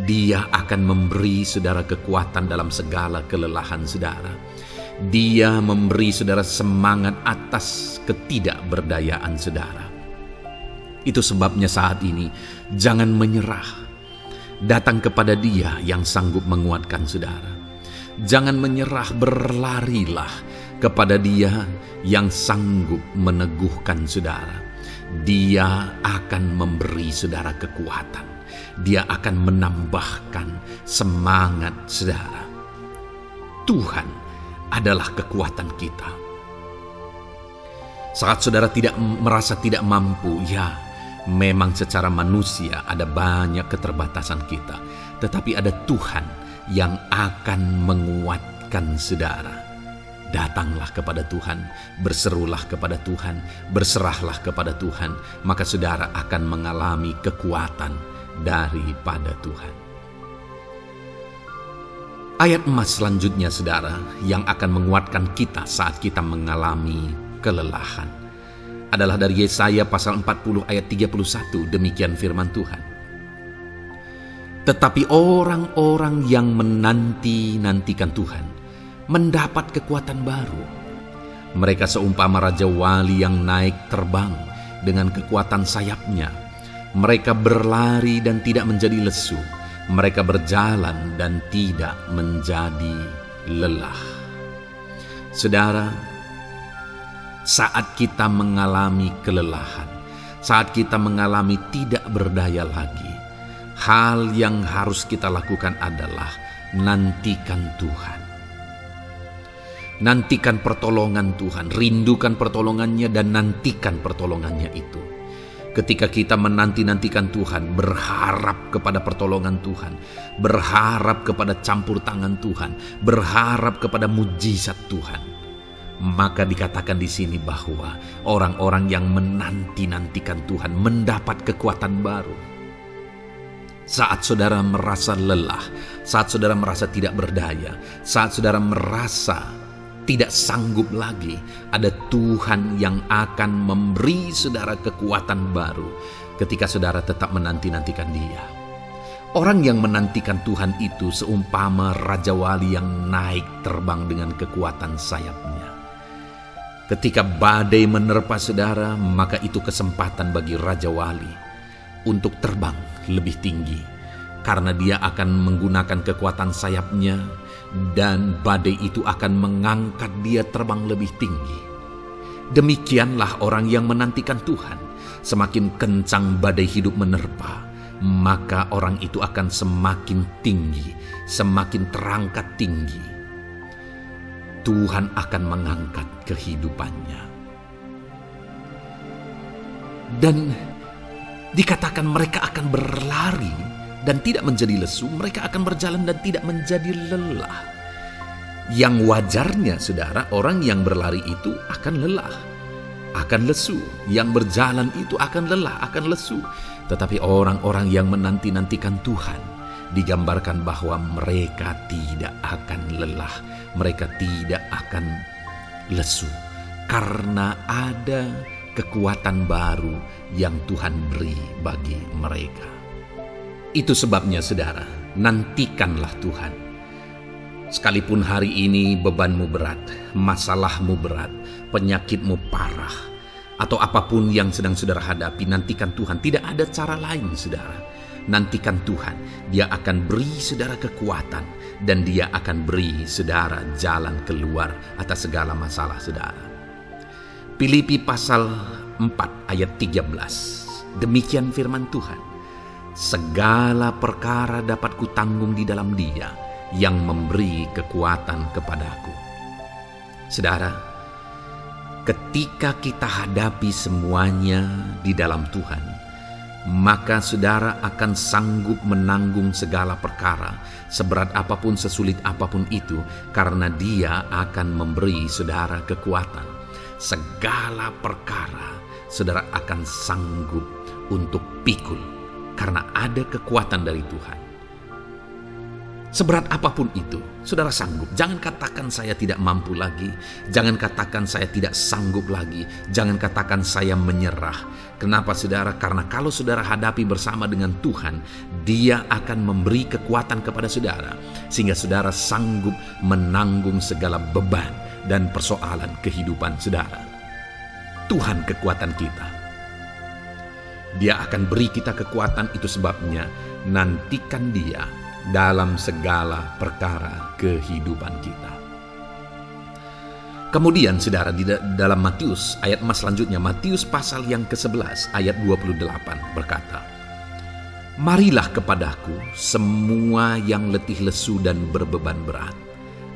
Dia akan memberi saudara kekuatan dalam segala kelelahan saudara. Dia memberi saudara semangat atas ketidakberdayaan saudara. Itu sebabnya saat ini jangan menyerah. Datang kepada Dia yang sanggup menguatkan saudara. Jangan menyerah, berlarilah kepada Dia yang sanggup meneguhkan saudara. Dia akan memberi saudara kekuatan. Dia akan menambahkan semangat saudara. Tuhan adalah kekuatan kita. Saat saudara merasa tidak mampu, ya memang secara manusia ada banyak keterbatasan kita. Tetapi ada Tuhan yang akan menguatkan saudara. Datanglah kepada Tuhan, berserulah kepada Tuhan, berserahlah kepada Tuhan, maka saudara akan mengalami kekuatan daripada Tuhan. Ayat emas selanjutnya saudara yang akan menguatkan kita saat kita mengalami kelelahan adalah dari Yesaya pasal 40 ayat 31. Demikian firman Tuhan. Tetapi orang-orang yang menanti-nantikan Tuhan mendapat kekuatan baru. Mereka seumpama raja wali yang naik terbang dengan kekuatan sayapnya. Mereka berlari dan tidak menjadi lesu. Mereka berjalan dan tidak menjadi lelah. Saudara, saat kita mengalami kelelahan, saat kita mengalami tidak berdaya lagi, hal yang harus kita lakukan adalah nantikan Tuhan. Nantikan pertolongan Tuhan, rindukan pertolongannya dan nantikan pertolongannya itu. Ketika kita menanti-nantikan Tuhan, berharap kepada pertolongan Tuhan, berharap kepada campur tangan Tuhan, berharap kepada mujizat Tuhan, maka dikatakan di sini bahwa orang-orang yang menanti-nantikan Tuhan mendapat kekuatan baru. Saat saudara merasa lelah, saat saudara merasa tidak berdaya, saat saudara merasa tidak sanggup lagi, ada Tuhan yang akan memberi saudara kekuatan baru ketika saudara tetap menanti-nantikan Dia. Orang yang menantikan Tuhan itu seumpama Raja Wali yang naik terbang dengan kekuatan sayapnya. Ketika badai menerpa saudara, maka itu kesempatan bagi Raja Wali untuk terbang lebih tinggi, karena dia akan menggunakan kekuatan sayapnya dan badai itu akan mengangkat dia terbang lebih tinggi. Demikianlah orang yang menantikan Tuhan. Semakin kencang badai hidup menerpa, maka orang itu akan semakin tinggi, semakin terangkat tinggi. Tuhan akan mengangkat kehidupannya. Dan dikatakan mereka akan berlari dan tidak menjadi lesu, mereka akan berjalan dan tidak menjadi lelah. Yang wajarnya, saudara, orang yang berlari itu akan lelah, akan lesu. Yang berjalan itu akan lelah, akan lesu. Tetapi orang-orang yang menanti-nantikan Tuhan, digambarkan bahwa mereka tidak akan lelah, mereka tidak akan lesu, karena ada kekuatan baru yang Tuhan beri bagi mereka. Itu sebabnya saudara, nantikanlah Tuhan. Sekalipun hari ini bebanmu berat, masalahmu berat, penyakitmu parah, atau apapun yang sedang saudara hadapi, nantikan Tuhan. Tidak ada cara lain saudara. Nantikan Tuhan, Dia akan beri saudara kekuatan, dan Dia akan beri saudara jalan keluar atas segala masalah saudara. Filipi pasal 4 ayat 13. Demikian firman Tuhan. Segala perkara dapat kutanggung di dalam Dia yang memberi kekuatan kepadaku. Saudara, ketika kita hadapi semuanya di dalam Tuhan, maka saudara akan sanggup menanggung segala perkara, seberat apapun, sesulit apapun itu, karena Dia akan memberi saudara kekuatan. Segala perkara saudara akan sanggup untuk pikul, karena ada kekuatan dari Tuhan. Seberat apapun itu, saudara sanggup. Jangan katakan saya tidak mampu lagi. Jangan katakan saya tidak sanggup lagi. Jangan katakan saya menyerah. Kenapa saudara? Karena kalau saudara hadapi bersama dengan Tuhan, Dia akan memberi kekuatan kepada saudara, sehingga saudara sanggup menanggung segala beban dan persoalan kehidupan saudara. Tuhan kekuatan kita. Dia akan beri kita kekuatan, itu sebabnya nantikan Dia dalam segala perkara kehidupan kita. Kemudian saudara, di dalam Matius ayat selanjutnya, Matius pasal yang ke-11 ayat 28 berkata, "Marilah kepadaku semua yang letih lesu dan berbeban berat,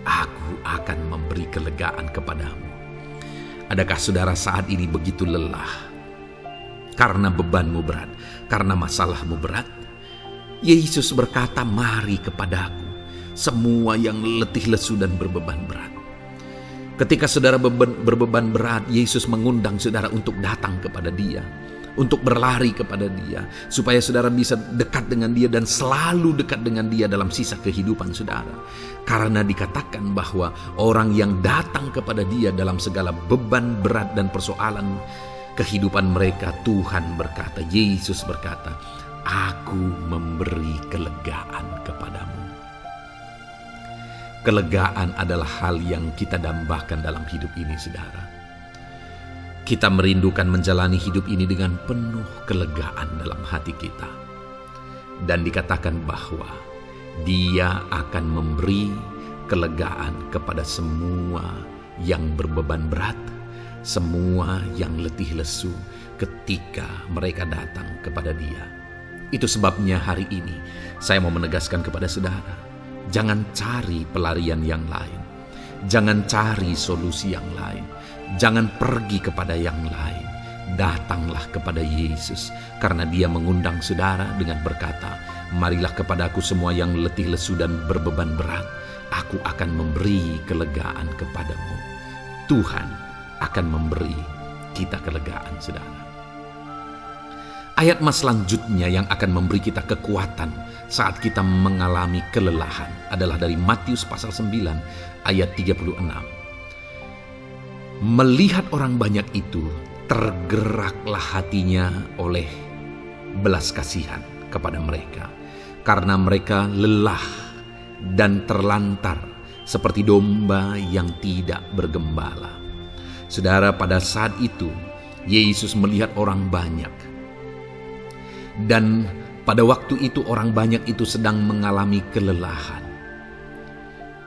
aku akan memberi kelegaan kepadamu." Adakah saudara saat ini begitu lelah karena bebanmu berat, karena masalahmu berat? Yesus berkata, "Mari kepadaku semua yang letih lesu dan berbeban berat." Ketika saudara berbeban berat, Yesus mengundang saudara untuk datang kepada Dia, untuk berlari kepada Dia, supaya saudara bisa dekat dengan Dia dan selalu dekat dengan Dia dalam sisa kehidupan saudara. Karena dikatakan bahwa orang yang datang kepada Dia dalam segala beban berat dan persoalan kehidupan mereka, Tuhan berkata, Yesus berkata, "Aku memberi kelegaan kepadamu." Kelegaan adalah hal yang kita dambakan dalam hidup ini, saudara. kita merindukan menjalani hidup ini dengan penuh kelegaan dalam hati kita. Dan dikatakan bahwa Dia akan memberi kelegaan kepada semua yang berbeban berat, semua yang letih lesu ketika mereka datang kepada Dia. Itu sebabnya hari ini saya mau menegaskan kepada saudara, jangan cari pelarian yang lain, jangan cari solusi yang lain, jangan pergi kepada yang lain. Datanglah kepada Yesus, karena Dia mengundang saudara dengan berkata, marilah kepadaku semua yang letih lesu dan berbeban berat, aku akan memberi kelegaan kepadamu. Tuhan akan memberi kita kelegaan, saudara. Ayat mas selanjutnya yang akan memberi kita kekuatan saat kita mengalami kelelahan adalah dari Matius pasal 9 ayat 36. Melihat orang banyak itu, tergeraklah hatinya oleh belas kasihan kepada mereka, karena mereka lelah dan terlantar seperti domba yang tidak bergembala. Saudara, pada saat itu Yesus melihat orang banyak, dan pada waktu itu orang banyak itu sedang mengalami kelelahan,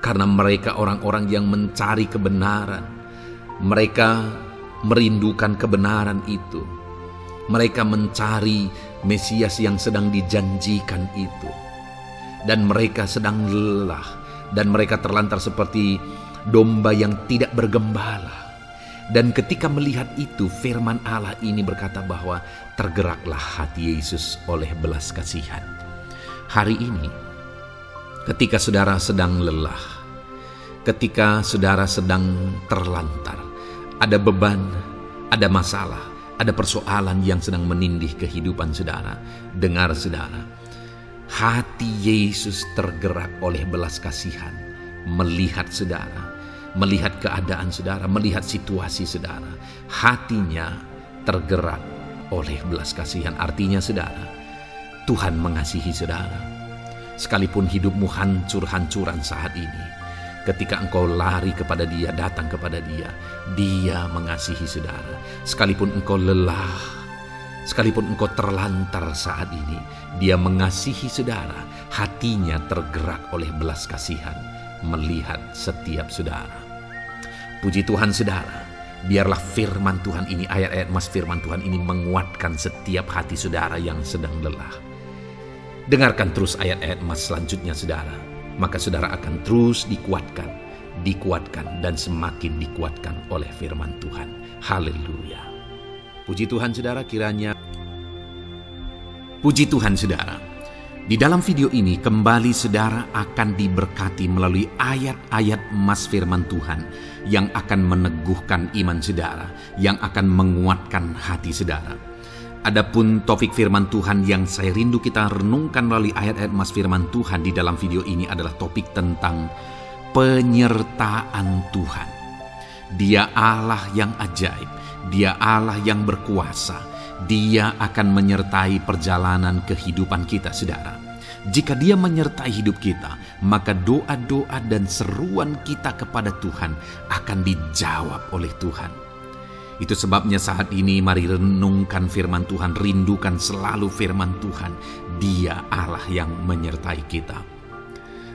karena mereka orang-orang yang mencari kebenaran. Mereka merindukan kebenaran itu. Mereka mencari Mesias yang sedang dijanjikan itu. Dan mereka sedang lelah. Dan mereka terlantar seperti domba yang tidak bergembala. Dan ketika melihat itu, firman Allah ini berkata bahwa tergeraklah hati Yesus oleh belas kasihan. Hari ini, ketika saudara sedang lelah, ketika saudara sedang terlantar, ada beban, ada masalah, ada persoalan yang sedang menindih kehidupan saudara. Dengar saudara, hati Yesus tergerak oleh belas kasihan, melihat saudara, melihat keadaan saudara, melihat situasi saudara. Hatinya tergerak oleh belas kasihan. Artinya saudara, Tuhan mengasihi saudara. Sekalipun hidupmu hancur-hancuran saat ini, ketika engkau lari kepada Dia, datang kepada Dia, Dia mengasihi saudara. Sekalipun engkau lelah, sekalipun engkau terlantar saat ini, Dia mengasihi saudara. Hatinya tergerak oleh belas kasihan melihat setiap saudara. Puji Tuhan saudara, biarlah firman Tuhan ini, ayat-ayat mas firman Tuhan ini menguatkan setiap hati saudara yang sedang lelah. Dengarkan terus ayat-ayat mas selanjutnya saudara, maka saudara akan terus dikuatkan, dan semakin dikuatkan oleh firman Tuhan. Haleluya. Puji Tuhan saudara, Puji Tuhan saudara, di dalam video ini kembali saudara akan diberkati melalui ayat-ayat emas firman Tuhan yang akan meneguhkan iman saudara, yang akan menguatkan hati saudara. Adapun topik firman Tuhan yang saya rindu kita renungkan melalui ayat-ayat emas firman Tuhan di dalam video ini adalah topik tentang penyertaan Tuhan. Dia Allah yang ajaib, Dia Allah yang berkuasa. Dia akan menyertai perjalanan kehidupan kita saudara. Jika Dia menyertai hidup kita, maka doa-doa dan seruan kita kepada Tuhan akan dijawab oleh Tuhan. Itu sebabnya saat ini mari renungkan firman Tuhan, rindukan selalu firman Tuhan. Dia Allah yang menyertai kita.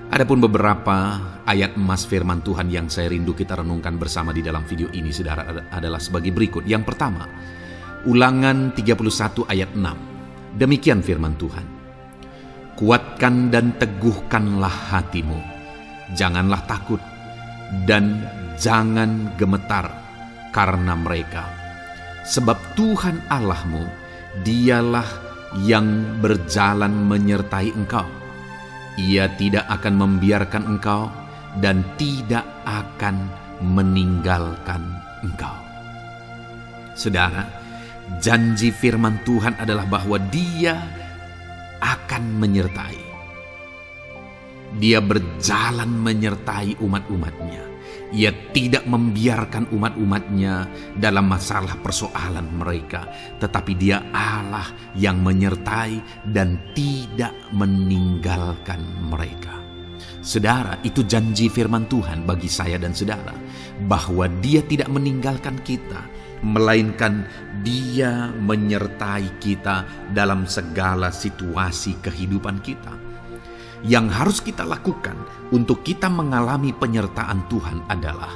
Adapun beberapa ayat emas firman Tuhan yang saya rindu kita renungkan bersama di dalam video ini saudara adalah sebagai berikut. Yang pertama, Ulangan 31 ayat 6. Demikian firman Tuhan. Kuatkan dan teguhkanlah hatimu. Janganlah takut dan jangan gemetar karena mereka. Sebab Tuhan Allahmu, Dialah yang berjalan menyertai engkau. Ia tidak akan membiarkan engkau dan tidak akan meninggalkan engkau. Saudara, janji firman Tuhan adalah bahwa Dia akan menyertai. Dia berjalan menyertai umat-umatnya. Ia tidak membiarkan umat-umatnya dalam masalah persoalan mereka, tetapi Dia Allah yang menyertai dan tidak meninggalkan mereka. Saudara, itu janji firman Tuhan bagi saya dan saudara, bahwa Dia tidak meninggalkan kita, melainkan Dia menyertai kita dalam segala situasi kehidupan kita. Yang harus kita lakukan untuk kita mengalami penyertaan Tuhan adalah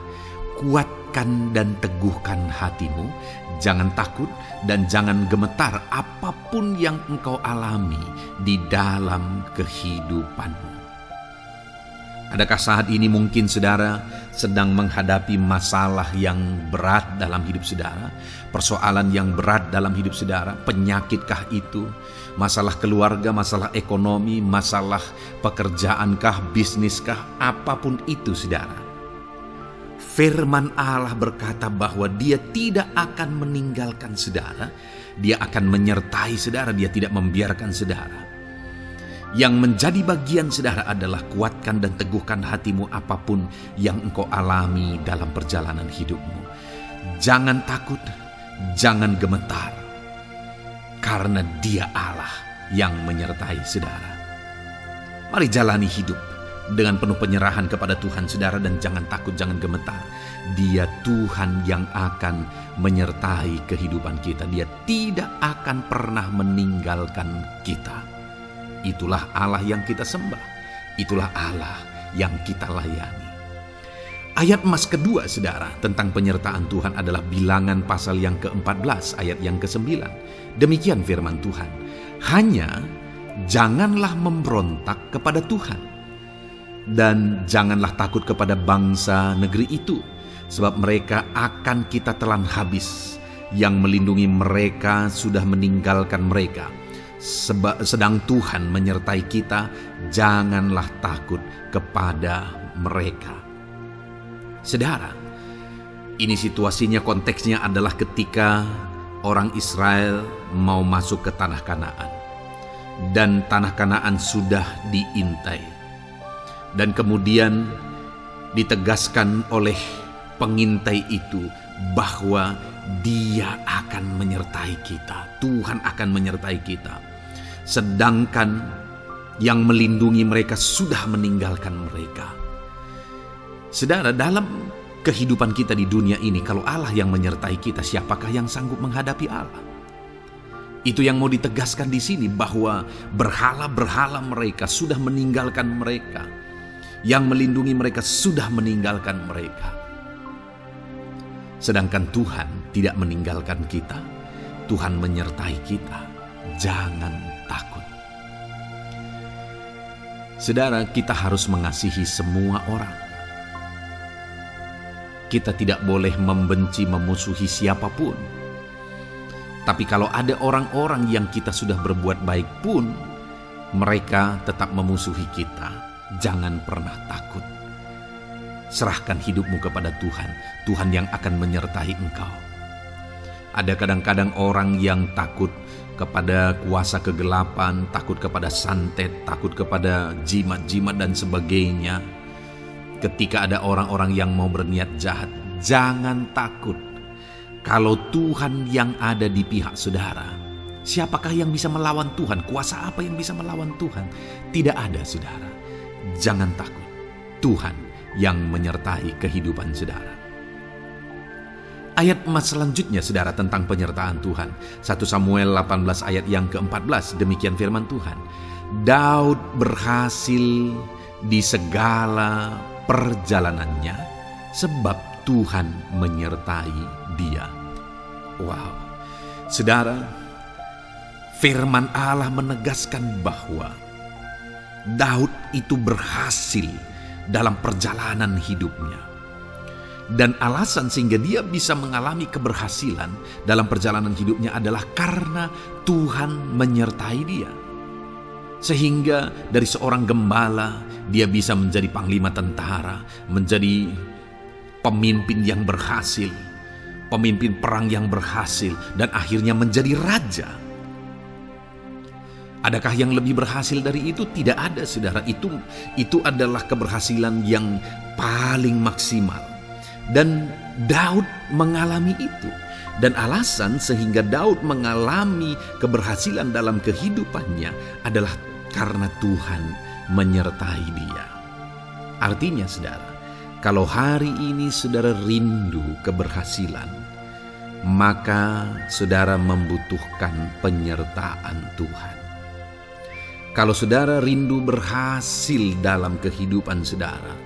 kuatkan dan teguhkan hatimu, jangan takut dan jangan gemetar apapun yang engkau alami di dalam kehidupanmu. Adakah saat ini mungkin saudara sedang menghadapi masalah yang berat dalam hidup saudara? Persoalan yang berat dalam hidup saudara? Penyakitkah itu? Masalah keluarga, masalah ekonomi, masalah pekerjaankah, bisniskah? Apapun itu saudara. Firman Allah berkata bahwa Dia tidak akan meninggalkan saudara. Dia akan menyertai saudara, Dia tidak membiarkan saudara. Yang menjadi bagian saudara adalah kuatkan dan teguhkan hatimu apapun yang engkau alami dalam perjalanan hidupmu. Jangan takut, jangan gemetar, karena Dia Allah yang menyertai saudara. Mari jalani hidup dengan penuh penyerahan kepada Tuhan saudara, dan jangan takut, jangan gemetar. Dia Tuhan yang akan menyertai kehidupan kita. Dia tidak akan pernah meninggalkan kita. Itulah Allah yang kita sembah. Itulah Allah yang kita layani. Ayat emas kedua saudara tentang penyertaan Tuhan adalah Bilangan pasal yang ke-14 ayat yang ke-9. Demikian firman Tuhan. Hanya janganlah memberontak kepada Tuhan, dan janganlah takut kepada bangsa negeri itu, sebab mereka akan kita telan habis. Yang melindungi mereka sudah meninggalkan mereka. Sedang Tuhan menyertai kita, janganlah takut kepada mereka. Saudara, ini situasinya, konteksnya adalah ketika orang Israel mau masuk ke tanah Kanaan. Dan tanah Kanaan sudah diintai. Dan kemudian ditegaskan oleh pengintai itu bahwa Dia akan menyertai kita. Tuhan akan menyertai kita. Sedangkan yang melindungi mereka sudah meninggalkan mereka. Saudara, dalam kehidupan kita di dunia ini, kalau Allah yang menyertai kita, siapakah yang sanggup menghadapi Allah? Itu yang mau ditegaskan di sini, bahwa berhala-berhala mereka sudah meninggalkan mereka. Yang melindungi mereka sudah meninggalkan mereka. Sedangkan Tuhan tidak meninggalkan kita. Tuhan menyertai kita. Jangan takut. Saudara, kita harus mengasihi semua orang. Kita tidak boleh membenci, memusuhi siapapun. Tapi kalau ada orang-orang yang kita sudah berbuat baik pun, mereka tetap memusuhi kita, jangan pernah takut. Serahkan hidupmu kepada Tuhan, Tuhan yang akan menyertai engkau. Ada kadang-kadang orang yang takut kepada kuasa kegelapan, takut kepada santet, takut kepada jimat-jimat dan sebagainya. Ketika ada orang-orang yang mau berniat jahat, jangan takut. Kalau Tuhan yang ada di pihak saudara, siapakah yang bisa melawan Tuhan? Kuasa apa yang bisa melawan Tuhan? Tidak ada, saudara. Jangan takut. Tuhan yang menyertai kehidupan saudara. Ayat emas selanjutnya saudara tentang penyertaan Tuhan. 1 Samuel 18 ayat yang ke-14, demikian firman Tuhan. Daud berhasil di segala perjalanannya sebab Tuhan menyertai dia. Wow. Saudara, firman Allah menegaskan bahwa Daud itu berhasil dalam perjalanan hidupnya. Dan alasan sehingga dia bisa mengalami keberhasilan dalam perjalanan hidupnya adalah karena Tuhan menyertai dia. Sehingga dari seorang gembala, dia bisa menjadi panglima tentara, menjadi pemimpin yang berhasil, pemimpin perang yang berhasil, dan akhirnya menjadi raja. Adakah yang lebih berhasil dari itu? Tidak ada, saudara. Itu adalah keberhasilan yang paling maksimal. Dan Daud mengalami itu. Dan alasan sehingga Daud mengalami keberhasilan dalam kehidupannya adalah karena Tuhan menyertai dia. Artinya, saudara, kalau hari ini saudara rindu keberhasilan, maka saudara membutuhkan penyertaan Tuhan. Kalau saudara rindu berhasil dalam kehidupan saudara,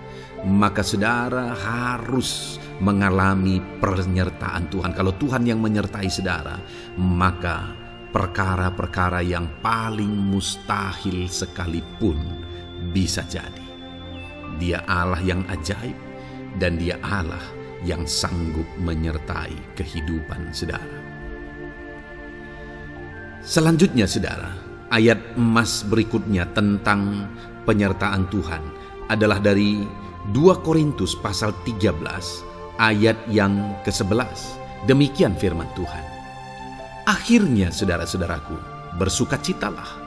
maka saudara harus mengalami penyertaan Tuhan. Kalau Tuhan yang menyertai saudara, maka perkara-perkara yang paling mustahil sekalipun bisa jadi. Dia Allah yang ajaib dan Dia Allah yang sanggup menyertai kehidupan saudara. Selanjutnya saudara, ayat emas berikutnya tentang penyertaan Tuhan adalah dari 2 Korintus pasal 13 ayat yang ke-11. Demikian firman Tuhan. Akhirnya saudara-saudaraku, bersukacitalah,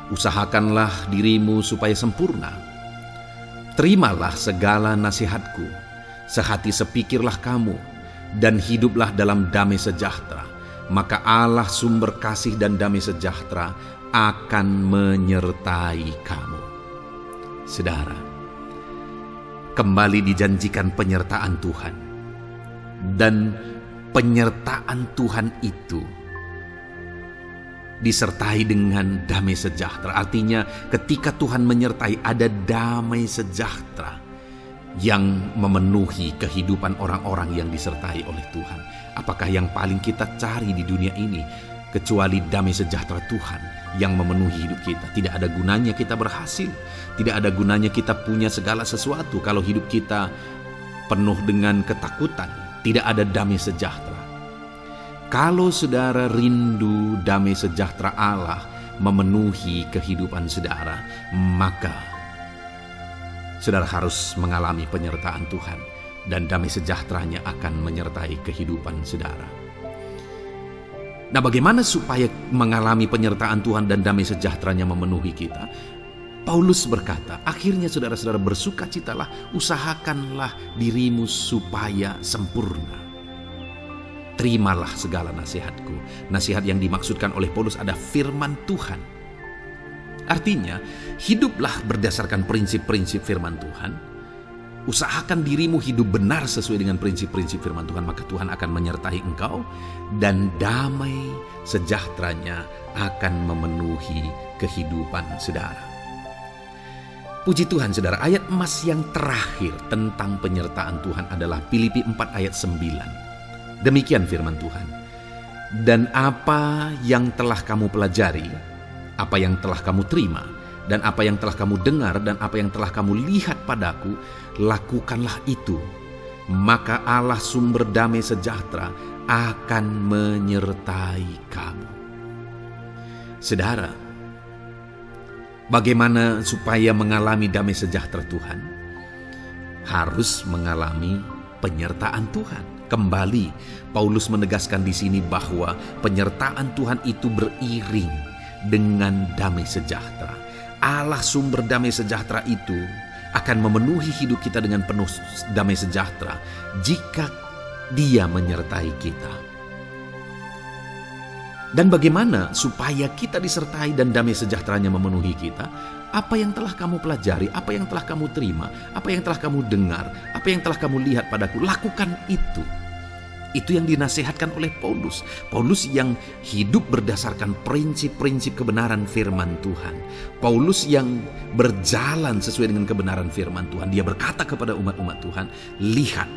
usahakanlah dirimu supaya sempurna. Terimalah segala nasihatku, sehati sepikirlah kamu, dan hiduplah dalam damai sejahtera. Maka Allah sumber kasih dan damai sejahtera akan menyertai kamu. Saudara, kembali dijanjikan penyertaan Tuhan. Dan penyertaan Tuhan itu disertai dengan damai sejahtera. Artinya ketika Tuhan menyertai, ada damai sejahtera yang memenuhi kehidupan orang-orang yang disertai oleh Tuhan. Apakah yang paling kita cari di dunia ini kecuali damai sejahtera Tuhan yang memenuhi hidup kita? Tidak ada gunanya kita berhasil, tidak ada gunanya kita punya segala sesuatu kalau hidup kita penuh dengan ketakutan, tidak ada damai sejahtera. Kalau saudara rindu damai sejahtera Allah memenuhi kehidupan saudara, maka saudara harus mengalami penyertaan Tuhan, dan damai sejahteranya akan menyertai kehidupan saudara. Nah, bagaimana supaya mengalami penyertaan Tuhan dan damai sejahteranya memenuhi kita? Paulus berkata, akhirnya saudara-saudara bersukacitalah, usahakanlah dirimu supaya sempurna. Terimalah segala nasihatku. Nasihat yang dimaksudkan oleh Paulus ada firman Tuhan. Artinya, hiduplah berdasarkan prinsip-prinsip firman Tuhan. Usahakan dirimu hidup benar sesuai dengan prinsip-prinsip firman Tuhan, maka Tuhan akan menyertai engkau dan damai sejahteranya akan memenuhi kehidupan saudara. Puji Tuhan saudara, ayat emas yang terakhir tentang penyertaan Tuhan adalah Filipi 4 ayat 9. Demikian firman Tuhan. Dan apa yang telah kamu pelajari, apa yang telah kamu terima, dan apa yang telah kamu dengar, dan apa yang telah kamu lihat padaku, lakukanlah itu. Maka Allah sumber damai sejahtera akan menyertai kamu. Saudara, bagaimana supaya mengalami damai sejahtera Tuhan? Harus mengalami penyertaan Tuhan. Kembali, Paulus menegaskan di sini bahwa penyertaan Tuhan itu beriring dengan damai sejahtera. Allah sumber damai sejahtera itu akan memenuhi hidup kita dengan penuh damai sejahtera jika Dia menyertai kita. Dan bagaimana supaya kita disertai dan damai sejahteranya memenuhi kita? Apa yang telah kamu pelajari, apa yang telah kamu terima, apa yang telah kamu dengar, apa yang telah kamu lihat padaku, lakukan itu. Itu yang dinasihatkan oleh Paulus. Paulus yang hidup berdasarkan prinsip-prinsip kebenaran firman Tuhan. Paulus yang berjalan sesuai dengan kebenaran firman Tuhan. Dia berkata kepada umat-umat Tuhan, lihat,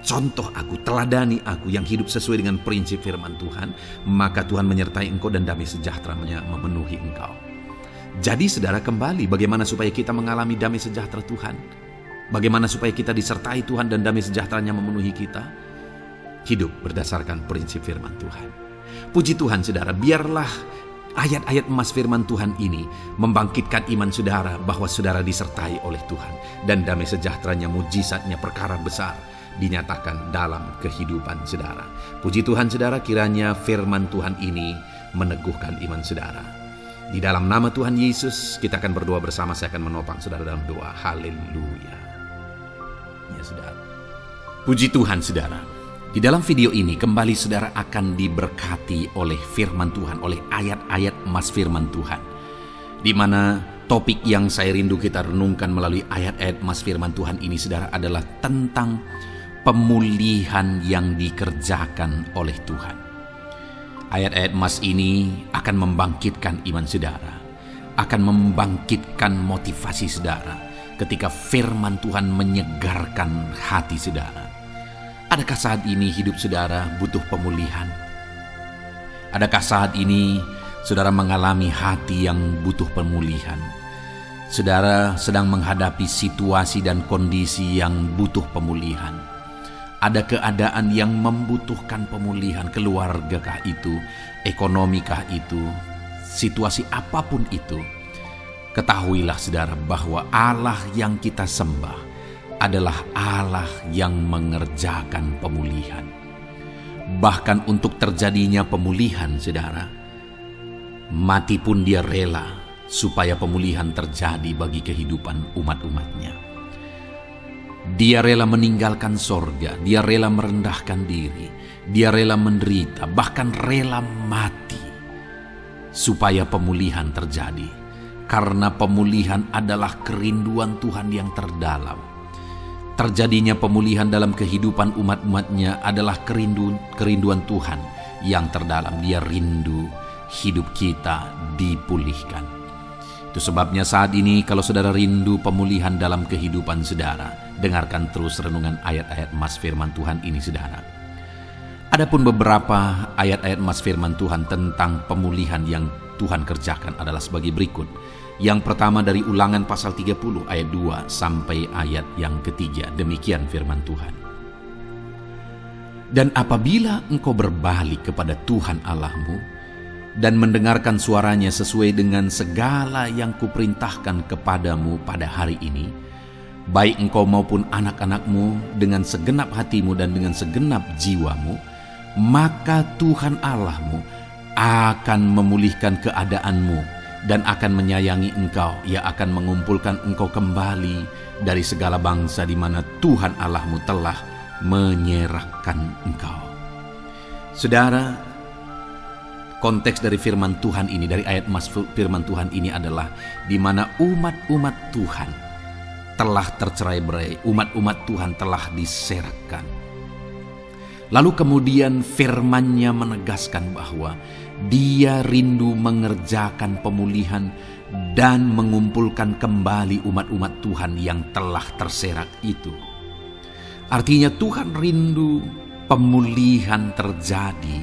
contoh aku, teladani aku yang hidup sesuai dengan prinsip firman Tuhan, maka Tuhan menyertai engkau dan damai sejahteranya memenuhi engkau. Jadi saudara, kembali bagaimana supaya kita mengalami damai sejahtera Tuhan? Bagaimana supaya kita disertai Tuhan dan damai sejahteranya memenuhi kita? Hidup berdasarkan prinsip firman Tuhan. Puji Tuhan saudara, biarlah ayat-ayat emas firman Tuhan ini membangkitkan iman saudara bahwa saudara disertai oleh Tuhan. Dan damai sejahteranya, mujizatnya, perkara besar dinyatakan dalam kehidupan saudara. Puji Tuhan saudara, kiranya firman Tuhan ini meneguhkan iman saudara. Di dalam nama Tuhan Yesus kita akan berdoa bersama. Saya akan menopang saudara dalam doa. Haleluya. Ya saudara. Puji Tuhan saudara. Di dalam video ini kembali saudara akan diberkati oleh firman Tuhan, oleh ayat-ayat emas firman Tuhan. Di mana topik yang saya rindu kita renungkan melalui ayat-ayat emas firman Tuhan ini saudara adalah tentang pemulihan yang dikerjakan oleh Tuhan. Ayat-ayat emas ini akan membangkitkan iman saudara, akan membangkitkan motivasi saudara ketika firman Tuhan menyegarkan hati saudara. Adakah saat ini hidup saudara butuh pemulihan? Adakah saat ini saudara mengalami hati yang butuh pemulihan? Saudara sedang menghadapi situasi dan kondisi yang butuh pemulihan. Ada keadaan yang membutuhkan pemulihan, keluargakah itu, ekonomikah itu, situasi apapun itu. Ketahuilah saudara bahwa Allah yang kita sembah adalah Allah yang mengerjakan pemulihan. Bahkan untuk terjadinya pemulihan saudara, mati pun dia rela supaya pemulihan terjadi bagi kehidupan umat-umatnya. Dia rela meninggalkan sorga, dia rela merendahkan diri, dia rela menderita, bahkan rela mati supaya pemulihan terjadi. Karena pemulihan adalah kerinduan Tuhan yang terdalam. Terjadinya pemulihan dalam kehidupan umat-umatnya adalah kerinduan Tuhan yang terdalam. Dia rindu hidup kita dipulihkan. Itu sebabnya saat ini kalau saudara rindu pemulihan dalam kehidupan saudara, dengarkan terus renungan ayat-ayat emas firman Tuhan ini saudara. Adapun beberapa ayat-ayat emas firman Tuhan tentang pemulihan yang Tuhan kerjakan adalah sebagai berikut. Yang pertama dari Ulangan pasal 30 ayat 2 sampai ayat yang ketiga. Demikian firman Tuhan. Dan apabila engkau berbalik kepada Tuhan Allahmu dan mendengarkan suaranya sesuai dengan segala yang kuperintahkan kepadamu pada hari ini, baik engkau maupun anak-anakmu dengan segenap hatimu dan dengan segenap jiwamu, maka Tuhan Allahmu akan memulihkan keadaanmu dan akan menyayangi engkau. Ia akan mengumpulkan engkau kembali dari segala bangsa di mana Tuhan Allahmu telah menyerahkan engkau. Saudara, konteks dari firman Tuhan ini, dari ayat emas firman Tuhan ini adalah di mana umat-umat Tuhan telah tercerai-berai, umat-umat Tuhan telah diserahkan. Lalu kemudian firman-Nya menegaskan bahwa Dia rindu mengerjakan pemulihan dan mengumpulkan kembali umat-umat Tuhan yang telah terserak itu. Artinya Tuhan rindu pemulihan terjadi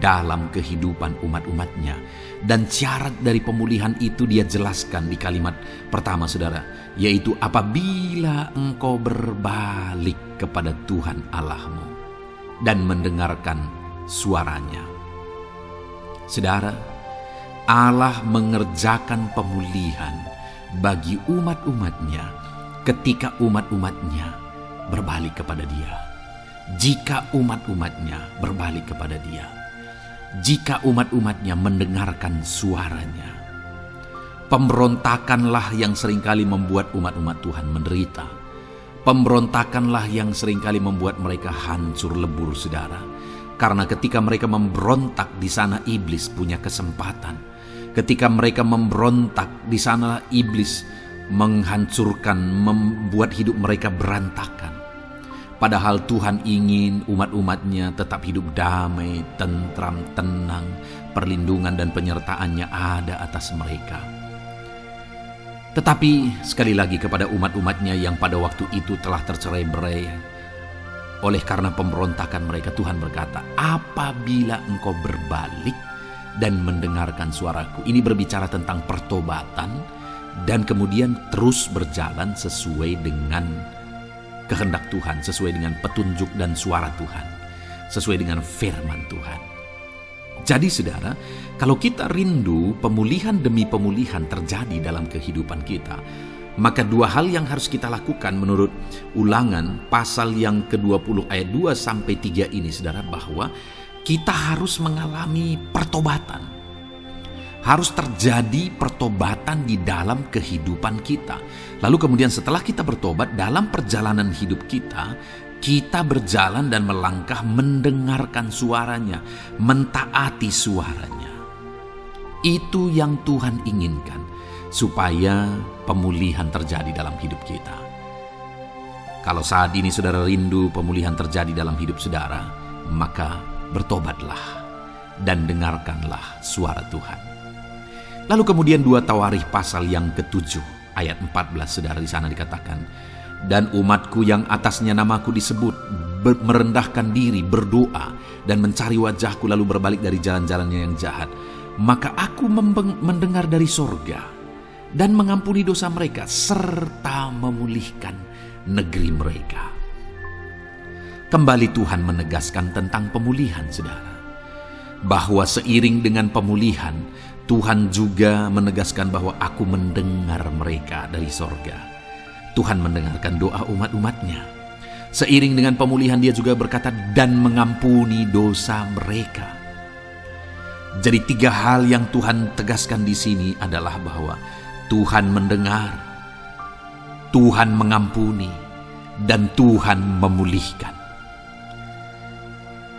dalam kehidupan umat-umatnya. Dan syarat dari pemulihan itu Dia jelaskan di kalimat pertama saudara, yaitu apabila engkau berbalik kepada Tuhan Allahmu dan mendengarkan suaranya. Saudara, Allah mengerjakan pemulihan bagi umat-umatnya ketika umat-umatnya berbalik kepada Dia. Jika umat-umatnya berbalik kepada Dia, jika umat-umatnya mendengarkan suaranya. Pemberontakanlah yang seringkali membuat umat-umat Tuhan menderita. Pemberontakanlah yang seringkali membuat mereka hancur lebur saudara. Karena ketika mereka memberontak, di sana iblis punya kesempatan. Ketika mereka memberontak, di sana iblis menghancurkan, membuat hidup mereka berantakan. Padahal Tuhan ingin umat-umatnya tetap hidup damai, tentram, tenang, perlindungan dan penyertaan-Nya ada atas mereka. Tetapi sekali lagi kepada umat-umatnya yang pada waktu itu telah tercerai-berai oleh karena pemberontakan mereka, Tuhan berkata, apabila engkau berbalik dan mendengarkan suaraku. Ini berbicara tentang pertobatan dan kemudian terus berjalan sesuai dengan kehendak Tuhan, sesuai dengan petunjuk dan suara Tuhan, sesuai dengan firman Tuhan. Jadi saudara, kalau kita rindu pemulihan demi pemulihan terjadi dalam kehidupan kita, maka dua hal yang harus kita lakukan menurut Ulangan pasal yang ke-20 ayat 2 sampai 3 ini saudara, bahwa kita harus mengalami pertobatan. Harus terjadi pertobatan di dalam kehidupan kita. Lalu kemudian setelah kita bertobat, dalam perjalanan hidup kita, kita berjalan dan melangkah mendengarkan suaranya, mentaati suaranya. Itu yang Tuhan inginkan, supaya pemulihan terjadi dalam hidup kita. Kalau saat ini saudara rindu pemulihan terjadi dalam hidup saudara, maka bertobatlah dan dengarkanlah suara Tuhan. Lalu kemudian 2 Tawarikh pasal yang ke-7 ayat 14 saudara, di sana dikatakan, dan umatku yang atasnya namaku disebut merendahkan diri, berdoa dan mencari wajahku lalu berbalik dari jalan-jalannya yang jahat, maka aku mendengar dari sorga dan mengampuni dosa mereka serta memulihkan negeri mereka. Kembali Tuhan menegaskan tentang pemulihan saudara, bahwa seiring dengan pemulihan Tuhan juga menegaskan bahwa aku mendengar mereka dari sorga. Tuhan mendengarkan doa umat-umatnya. Seiring dengan pemulihan dia juga berkata dan mengampuni dosa mereka. Jadi 3 hal yang Tuhan tegaskan di sini adalah bahwa Tuhan mendengar, Tuhan mengampuni, dan Tuhan memulihkan.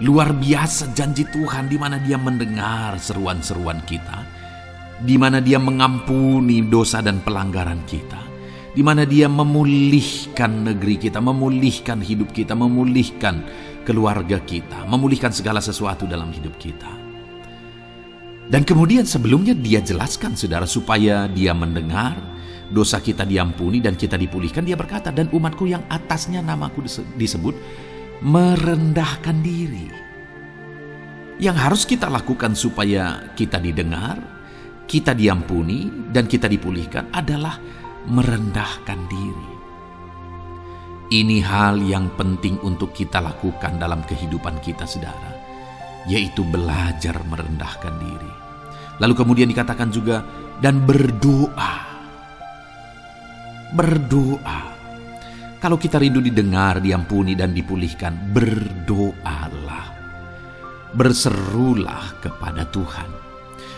Luar biasa janji Tuhan, di mana Dia mendengar seruan-seruan kita, di mana Dia mengampuni dosa dan pelanggaran kita, di mana Dia memulihkan negeri kita, memulihkan hidup kita, memulihkan keluarga kita, memulihkan segala sesuatu dalam hidup kita. Dan kemudian sebelumnya Dia jelaskan saudara, supaya Dia mendengar, dosa kita diampuni dan kita dipulihkan. Dia berkata, dan umatku yang atasnya namaku disebut merendahkan diri. Yang harus kita lakukan supaya kita didengar, kita diampuni, dan kita dipulihkan adalah merendahkan diri. Ini hal yang penting untuk kita lakukan dalam kehidupan kita saudara, yaitu belajar merendahkan diri. Lalu kemudian dikatakan juga dan berdoa. Berdoa. Kalau kita rindu didengar, diampuni dan dipulihkan, berdoalah. Berserulah kepada Tuhan.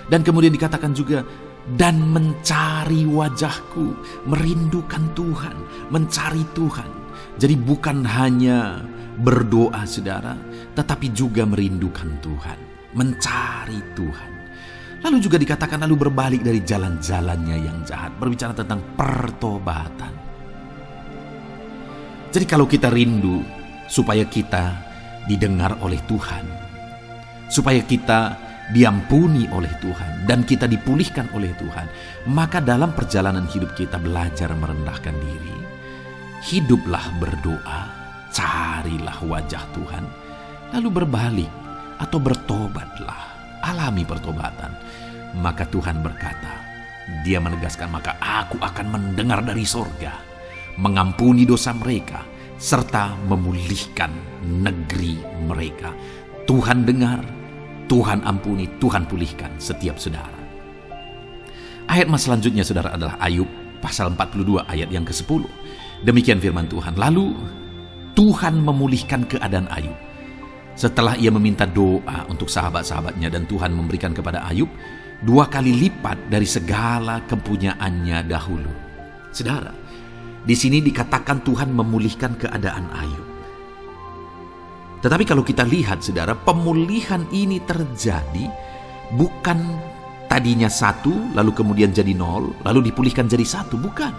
Dan kemudian dikatakan juga dan mencari wajahku, merindukan Tuhan, mencari Tuhan. Jadi bukan hanya berdoa saudara, tetapi juga merindukan Tuhan, mencari Tuhan. Lalu juga dikatakan lalu berbalik dari jalan-jalannya yang jahat, berbicara tentang pertobatan. Jadi kalau kita rindu supaya kita didengar oleh Tuhan, supaya kita diampuni oleh Tuhan, dan kita dipulihkan oleh Tuhan, maka dalam perjalanan hidup kita belajar merendahkan diri. Hiduplah berdoa, carilah wajah Tuhan, lalu berbalik atau bertobatlah, alami pertobatan. Maka Tuhan berkata, Dia menegaskan, maka aku akan mendengar dari sorga, mengampuni dosa mereka, serta memulihkan negeri mereka. Tuhan dengar, Tuhan ampuni, Tuhan pulihkan setiap saudara. Ayat mas selanjutnya saudara adalah Ayub pasal 42 ayat yang ke-10. Demikian firman Tuhan. Lalu Tuhan memulihkan keadaan Ayub setelah ia meminta doa untuk sahabat-sahabatnya, dan Tuhan memberikan kepada Ayub 2 kali lipat dari segala kepunyaannya dahulu. Saudara, di sini dikatakan Tuhan memulihkan keadaan Ayub. Tetapi kalau kita lihat saudara, pemulihan ini terjadi bukan tadinya 1 lalu kemudian jadi 0 lalu dipulihkan jadi 1, bukan.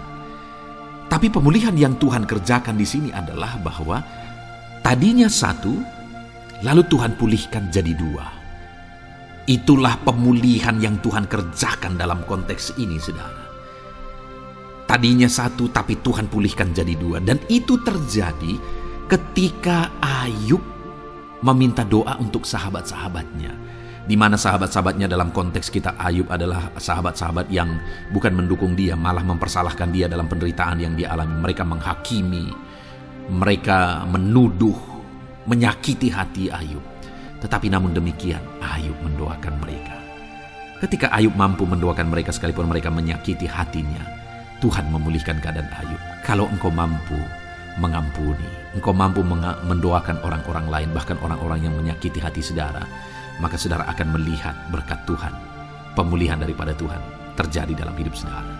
Tapi pemulihan yang Tuhan kerjakan di sini adalah bahwa tadinya 1 lalu Tuhan pulihkan jadi 2. Itulah pemulihan yang Tuhan kerjakan dalam konteks ini saudara. Tadinya 1 tapi Tuhan pulihkan jadi 2. Dan itu terjadi ketika Ayub meminta doa untuk sahabat-sahabatnya, di mana sahabat-sahabatnya dalam konteks kita Ayub adalah sahabat-sahabat yang bukan mendukung dia, malah mempersalahkan dia dalam penderitaan yang dia alami. Mereka menghakimi, mereka menuduh, menyakiti hati Ayub. Tetapi namun demikian Ayub mendoakan mereka. Ketika Ayub mampu mendoakan mereka sekalipun mereka menyakiti hatinya, Tuhan memulihkan keadaan Ayub. Kalau engkau mampu mengampuni, engkau mampu mendoakan orang-orang lain, bahkan orang-orang yang menyakiti hati saudara, maka saudara akan melihat berkat Tuhan, pemulihan daripada Tuhan terjadi dalam hidup saudara.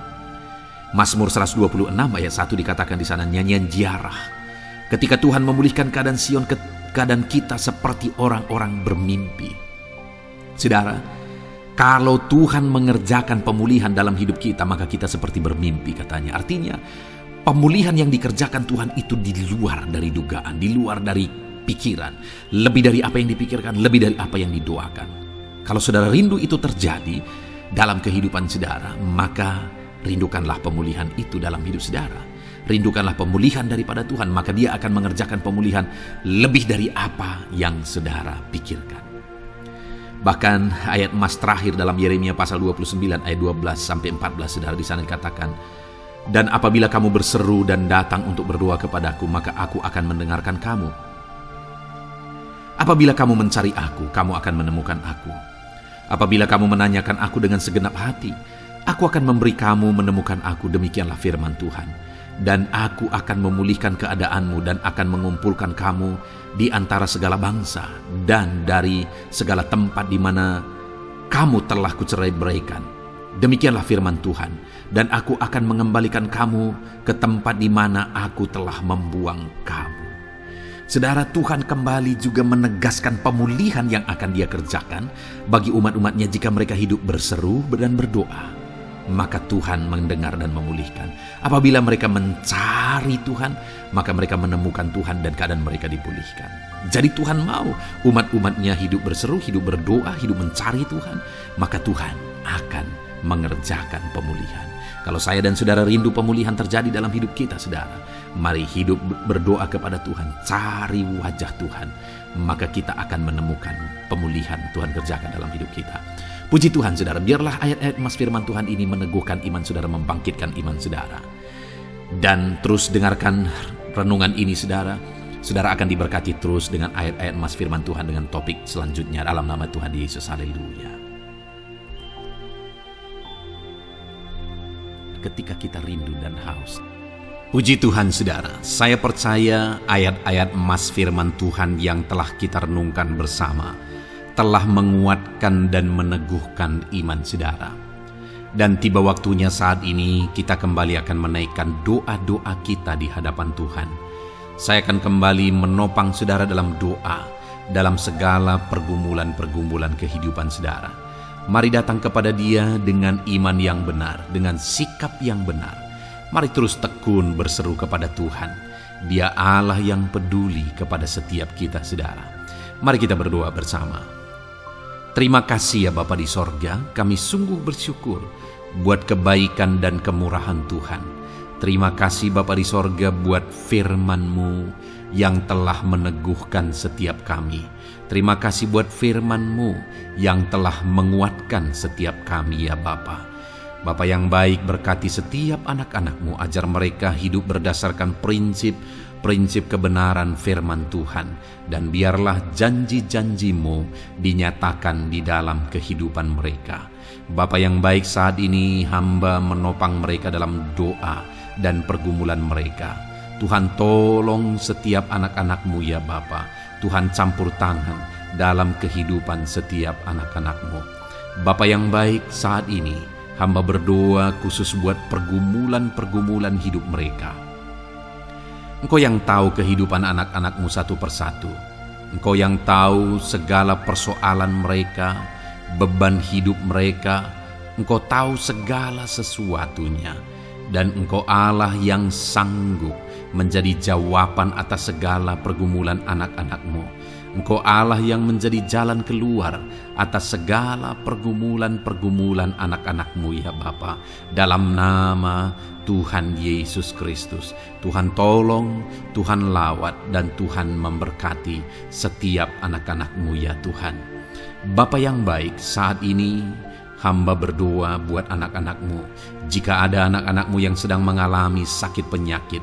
Mazmur 126 ayat 1 dikatakan di sana, nyanyian ziarah. Ketika Tuhan memulihkan keadaan Sion, keadaan kita seperti orang-orang bermimpi. Saudara, kalau Tuhan mengerjakan pemulihan dalam hidup kita, maka kita seperti bermimpi katanya. Artinya, Pemulihan yang dikerjakan Tuhan itu di luar dari dugaan, di luar dari pikiran, lebih dari apa yang dipikirkan, lebih dari apa yang didoakan. Kalau saudara rindu itu terjadi dalam kehidupan saudara, maka rindukanlah pemulihan itu dalam hidup saudara. Rindukanlah pemulihan daripada Tuhan, maka Dia akan mengerjakan pemulihan lebih dari apa yang saudara pikirkan. Bahkan ayat emas terakhir dalam Yeremia pasal 29 ayat 12 sampai 14, saudara, di sana dikatakan, "Dan apabila kamu berseru dan datang untuk berdoa kepadaku, maka aku akan mendengarkan kamu. Apabila kamu mencari aku, kamu akan menemukan aku. Apabila kamu menanyakan aku dengan segenap hati, aku akan memberi kamu menemukan aku, demikianlah firman Tuhan. Dan aku akan memulihkan keadaanmu dan akan mengumpulkan kamu di antara segala bangsa dan dari segala tempat di mana kamu telah kucerai-beraikan. Demikianlah firman Tuhan. Dan aku akan mengembalikan kamu ke tempat di mana aku telah membuang kamu." Saudara, Tuhan kembali juga menegaskan pemulihan yang akan Dia kerjakan bagi umat-umatnya jika mereka hidup berseru dan berdoa. Maka Tuhan mendengar dan memulihkan. Apabila mereka mencari Tuhan, maka mereka menemukan Tuhan dan keadaan mereka dipulihkan. Jadi Tuhan mau umat-umatnya hidup berseru, hidup berdoa, hidup mencari Tuhan, maka Tuhan akan mengerjakan pemulihan. Kalau saya dan saudara rindu pemulihan terjadi dalam hidup kita, saudara, mari hidup berdoa kepada Tuhan, cari wajah Tuhan, maka kita akan menemukan pemulihan Tuhan kerjakan dalam hidup kita. Puji Tuhan, saudara, biarlah ayat-ayat emas firman Tuhan ini meneguhkan iman saudara, membangkitkan iman saudara. Dan terus dengarkan renungan ini, saudara. Saudara akan diberkati terus dengan ayat-ayat emas firman Tuhan dengan topik selanjutnya dalam nama Tuhan Yesus. Haleluya. Ketika kita rindu dan haus. Puji Tuhan, saudara, saya percaya ayat-ayat emas firman Tuhan yang telah kita renungkan bersama telah menguatkan dan meneguhkan iman saudara. Dan tiba waktunya saat ini kita kembali akan menaikkan doa-doa kita di hadapan Tuhan. Saya akan kembali menopang saudara dalam doa, dalam segala pergumulan-pergumulan kehidupan saudara. Mari datang kepada Dia dengan iman yang benar, dengan sikap yang benar. Mari terus tekun berseru kepada Tuhan. Dia Allah yang peduli kepada setiap kita, saudara. Mari kita berdoa bersama. Terima kasih ya Bapa di sorga, kami sungguh bersyukur buat kebaikan dan kemurahan Tuhan. Terima kasih Bapa di sorga buat firman-Mu yang telah meneguhkan setiap kami. Terima kasih buat firman-Mu yang telah menguatkan setiap kami ya Bapa. Bapa yang baik, berkati setiap anak-anak-Mu, ajar mereka hidup berdasarkan prinsip kebenaran firman Tuhan. Dan biarlah janji-janji-Mu dinyatakan di dalam kehidupan mereka. Bapa yang baik, saat ini hamba menopang mereka dalam doa dan pergumulan mereka. Tuhan tolong setiap anak-anak-Mu ya Bapa. Tuhan campur tangan dalam kehidupan setiap anak-anak-Mu. Bapa yang baik, saat ini hamba berdoa khusus buat pergumulan-pergumulan hidup mereka. Engkau yang tahu kehidupan anak-anak-Mu satu persatu. Engkau yang tahu segala persoalan mereka, beban hidup mereka. Engkau tahu segala sesuatunya. Dan Engkau Allah yang sanggup menjadi jawaban atas segala pergumulan anak-anak-Mu. Engkau Allah yang menjadi jalan keluar atas segala pergumulan-pergumulan anak-anak-Mu ya Bapa. Dalam nama Tuhan Yesus Kristus, Tuhan tolong, Tuhan lawat, dan Tuhan memberkati setiap anak-anak-Mu ya Tuhan. Bapa yang baik, saat ini hamba berdoa buat anak-anak-Mu. Jika ada anak-anak-Mu yang sedang mengalami sakit penyakit,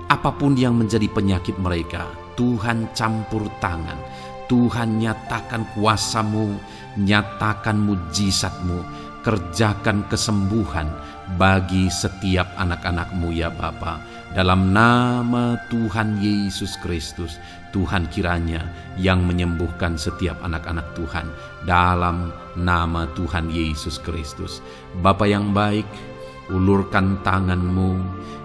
apapun yang menjadi penyakit mereka, Tuhan campur tangan. Tuhan nyatakan kuasa-Mu, nyatakan mujizat-Mu, kerjakan kesembuhan bagi setiap anak-anak-Mu ya Bapa. Dalam nama Tuhan Yesus Kristus, Tuhan kiranya yang menyembuhkan setiap anak-anak Tuhan. Dalam nama Tuhan Yesus Kristus. Bapa yang baik, ulurkan tangan-Mu,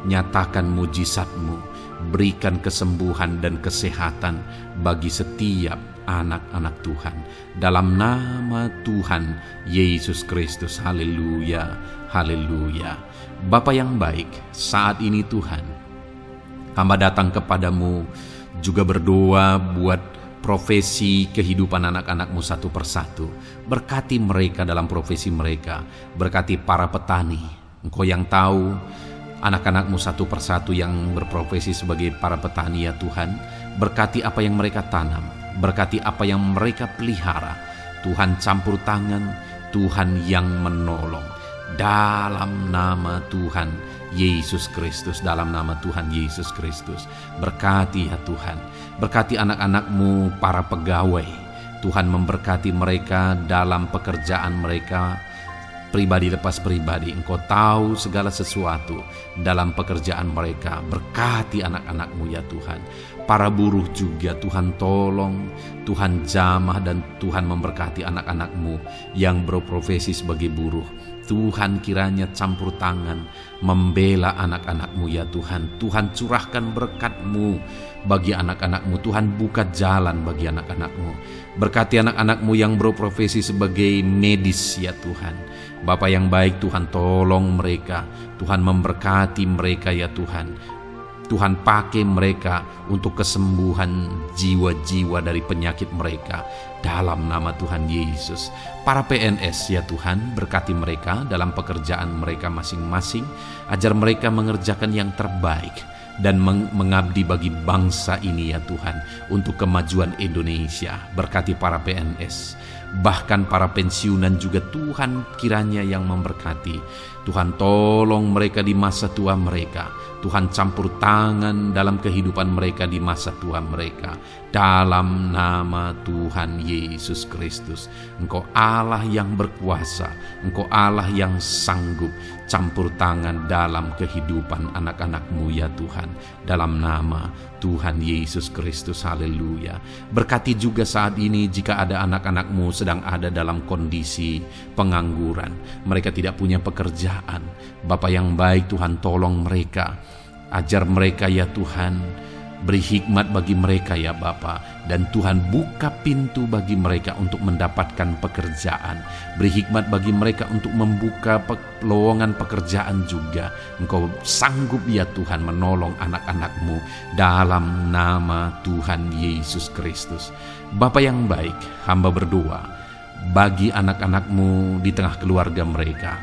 nyatakan mujizat-Mu berikan kesembuhan dan kesehatan bagi setiap anak-anak Tuhan. Dalam nama Tuhan Yesus Kristus, haleluya, haleluya. Bapa yang baik, saat ini Tuhan, hamba datang kepadamu juga berdoa buat profesi kehidupan anak-anakmu satu persatu. Berkati mereka dalam profesi mereka, berkati para petani. Engkau yang tahu anak-anakmu satu persatu yang berprofesi sebagai para petani ya Tuhan. Berkati apa yang mereka tanam, berkati apa yang mereka pelihara. Tuhan campur tangan, Tuhan yang menolong. Dalam nama Tuhan Yesus Kristus, dalam nama Tuhan Yesus Kristus. Berkati ya Tuhan, berkati anak-anakmu para pegawai. Tuhan memberkati mereka dalam pekerjaan mereka, pribadi lepas pribadi. Engkau tahu segala sesuatu dalam pekerjaan mereka. Berkati anak-anakmu ya Tuhan. Para buruh juga Tuhan tolong, Tuhan jamah, dan Tuhan memberkati anak-anakmu yang berprofesi sebagai buruh. Tuhan kiranya campur tangan membela anak-anakmu ya Tuhan. Tuhan curahkan berkat-Mu bagi anak-anakmu. Tuhan buka jalan bagi anak-anakmu. Berkati anak-anakmu yang berprofesi sebagai medis ya Tuhan. Bapa yang baik, Tuhan tolong mereka. Tuhan memberkati mereka ya Tuhan. Tuhan pakai mereka untuk kesembuhan jiwa-jiwa dari penyakit mereka. Dalam nama Tuhan Yesus. Para PNS ya Tuhan, berkati mereka dalam pekerjaan mereka masing-masing. Ajar mereka mengerjakan yang terbaik dan mengabdi bagi bangsa ini ya Tuhan, untuk kemajuan Indonesia. Berkati para PNS, bahkan para pensiunan juga Tuhan kiranya yang memberkati. Tuhan tolong mereka di masa tua mereka. Tuhan campur tangan dalam kehidupan mereka di masa tua mereka. Dalam nama Tuhan Yesus Kristus. Engkau Allah yang berkuasa, Engkau Allah yang sanggup. Campur tangan dalam kehidupan anak-anakmu ya Tuhan. Dalam nama Tuhan Yesus Kristus, haleluya. Berkati juga saat ini jika ada anak-anakmu sedang ada dalam kondisi pengangguran. Mereka tidak punya pekerjaan. Bapa yang baik, Tuhan tolong mereka. Ajar mereka ya Tuhan. Beri hikmat bagi mereka ya Bapa. Dan Tuhan buka pintu bagi mereka untuk mendapatkan pekerjaan. Beri hikmat bagi mereka untuk membuka lowongan pekerjaan juga. Engkau sanggup ya Tuhan menolong anak-anakmu dalam nama Tuhan Yesus Kristus. Bapa yang baik, hamba berdoa bagi anak-anakmu di tengah keluarga mereka.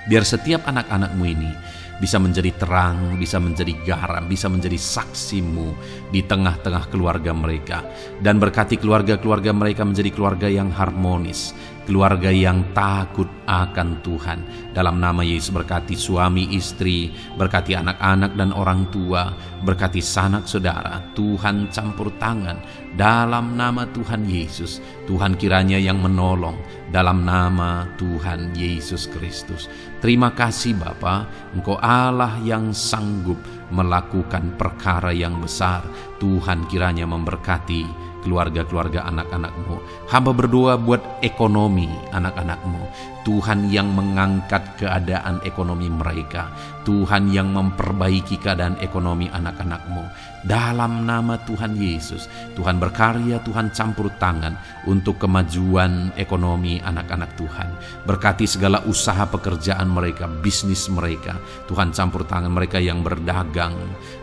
Biar setiap anak-anakmu ini bisa menjadi terang, bisa menjadi garam, bisa menjadi saksimu di tengah-tengah keluarga mereka. Dan berkati keluarga-keluarga mereka menjadi keluarga yang harmonis, keluarga yang takut akan Tuhan. Dalam nama Yesus, berkati suami istri, berkati anak-anak dan orang tua, berkati sanak saudara. Tuhan campur tangan dalam nama Tuhan Yesus. Tuhan kiranya yang menolong dalam nama Tuhan Yesus Kristus. Terima kasih Bapa, Engkau Allah yang sanggup melakukan perkara yang besar. Tuhan kiranya memberkati keluarga-keluarga anak-anakmu. Hamba berdoa buat ekonomi anak-anakmu. Tuhan yang mengangkat keadaan ekonomi mereka. Tuhan yang memperbaiki keadaan ekonomi anak-anakmu. Dalam nama Tuhan Yesus, Tuhan berkarya, Tuhan campur tangan untuk kemajuan ekonomi anak-anak Tuhan. Berkati segala usaha pekerjaan mereka, bisnis mereka. Tuhan campur tangan mereka yang berdagang,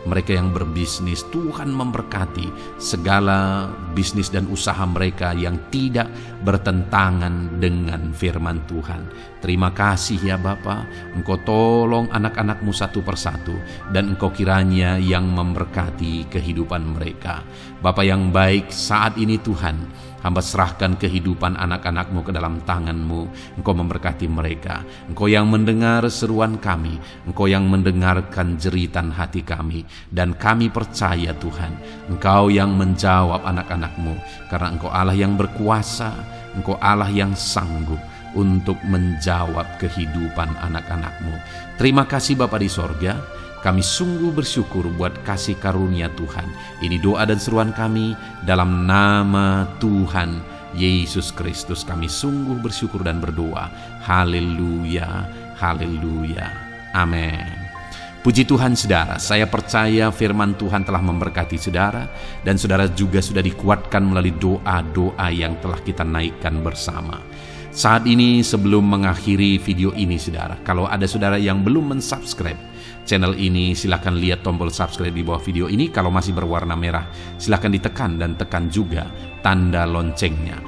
mereka yang berbisnis. Tuhan memberkati segala bisnis dan usaha mereka yang tidak bertentangan dengan firman Tuhan. Terima kasih ya Bapa, Engkau tolong anak-anakmu satu persatu, dan Engkau kiranya yang memberkati kehidupan mereka. Bapa yang baik, saat ini Tuhan, hamba serahkan kehidupan anak-anakmu ke dalam tangan-Mu. Engkau memberkati mereka. Engkau yang mendengar seruan kami, Engkau yang mendengarkan jeritan hati kami, dan kami percaya Tuhan, Engkau yang menjawab anak-anakmu, karena Engkau Allah yang berkuasa, Engkau Allah yang sanggup untuk menjawab kehidupan anak-anakmu. Terima kasih Bapa di sorga. Kami sungguh bersyukur buat kasih karunia Tuhan. Ini doa dan seruan kami dalam nama Tuhan Yesus Kristus. Kami sungguh bersyukur dan berdoa. Haleluya, haleluya, amin. Puji Tuhan saudara, saya percaya firman Tuhan telah memberkati saudara, dan saudara juga sudah dikuatkan melalui doa-doa yang telah kita naikkan bersama. Saat ini sebelum mengakhiri video ini saudara, kalau ada saudara yang belum mensubscribe channel ini, silakan lihat tombol subscribe di bawah video ini. Kalau masih berwarna merah, silakan ditekan dan tekan juga tanda loncengnya.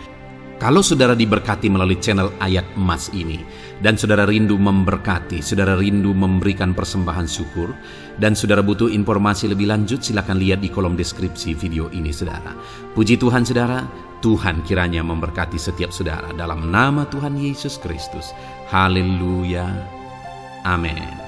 Kalau saudara diberkati melalui channel Ayat Emas ini, dan saudara rindu memberkati, saudara rindu memberikan persembahan syukur, dan saudara butuh informasi lebih lanjut, silakan lihat di kolom deskripsi video ini saudara. Puji Tuhan saudara, Tuhan kiranya memberkati setiap saudara dalam nama Tuhan Yesus Kristus. Haleluya. Amin.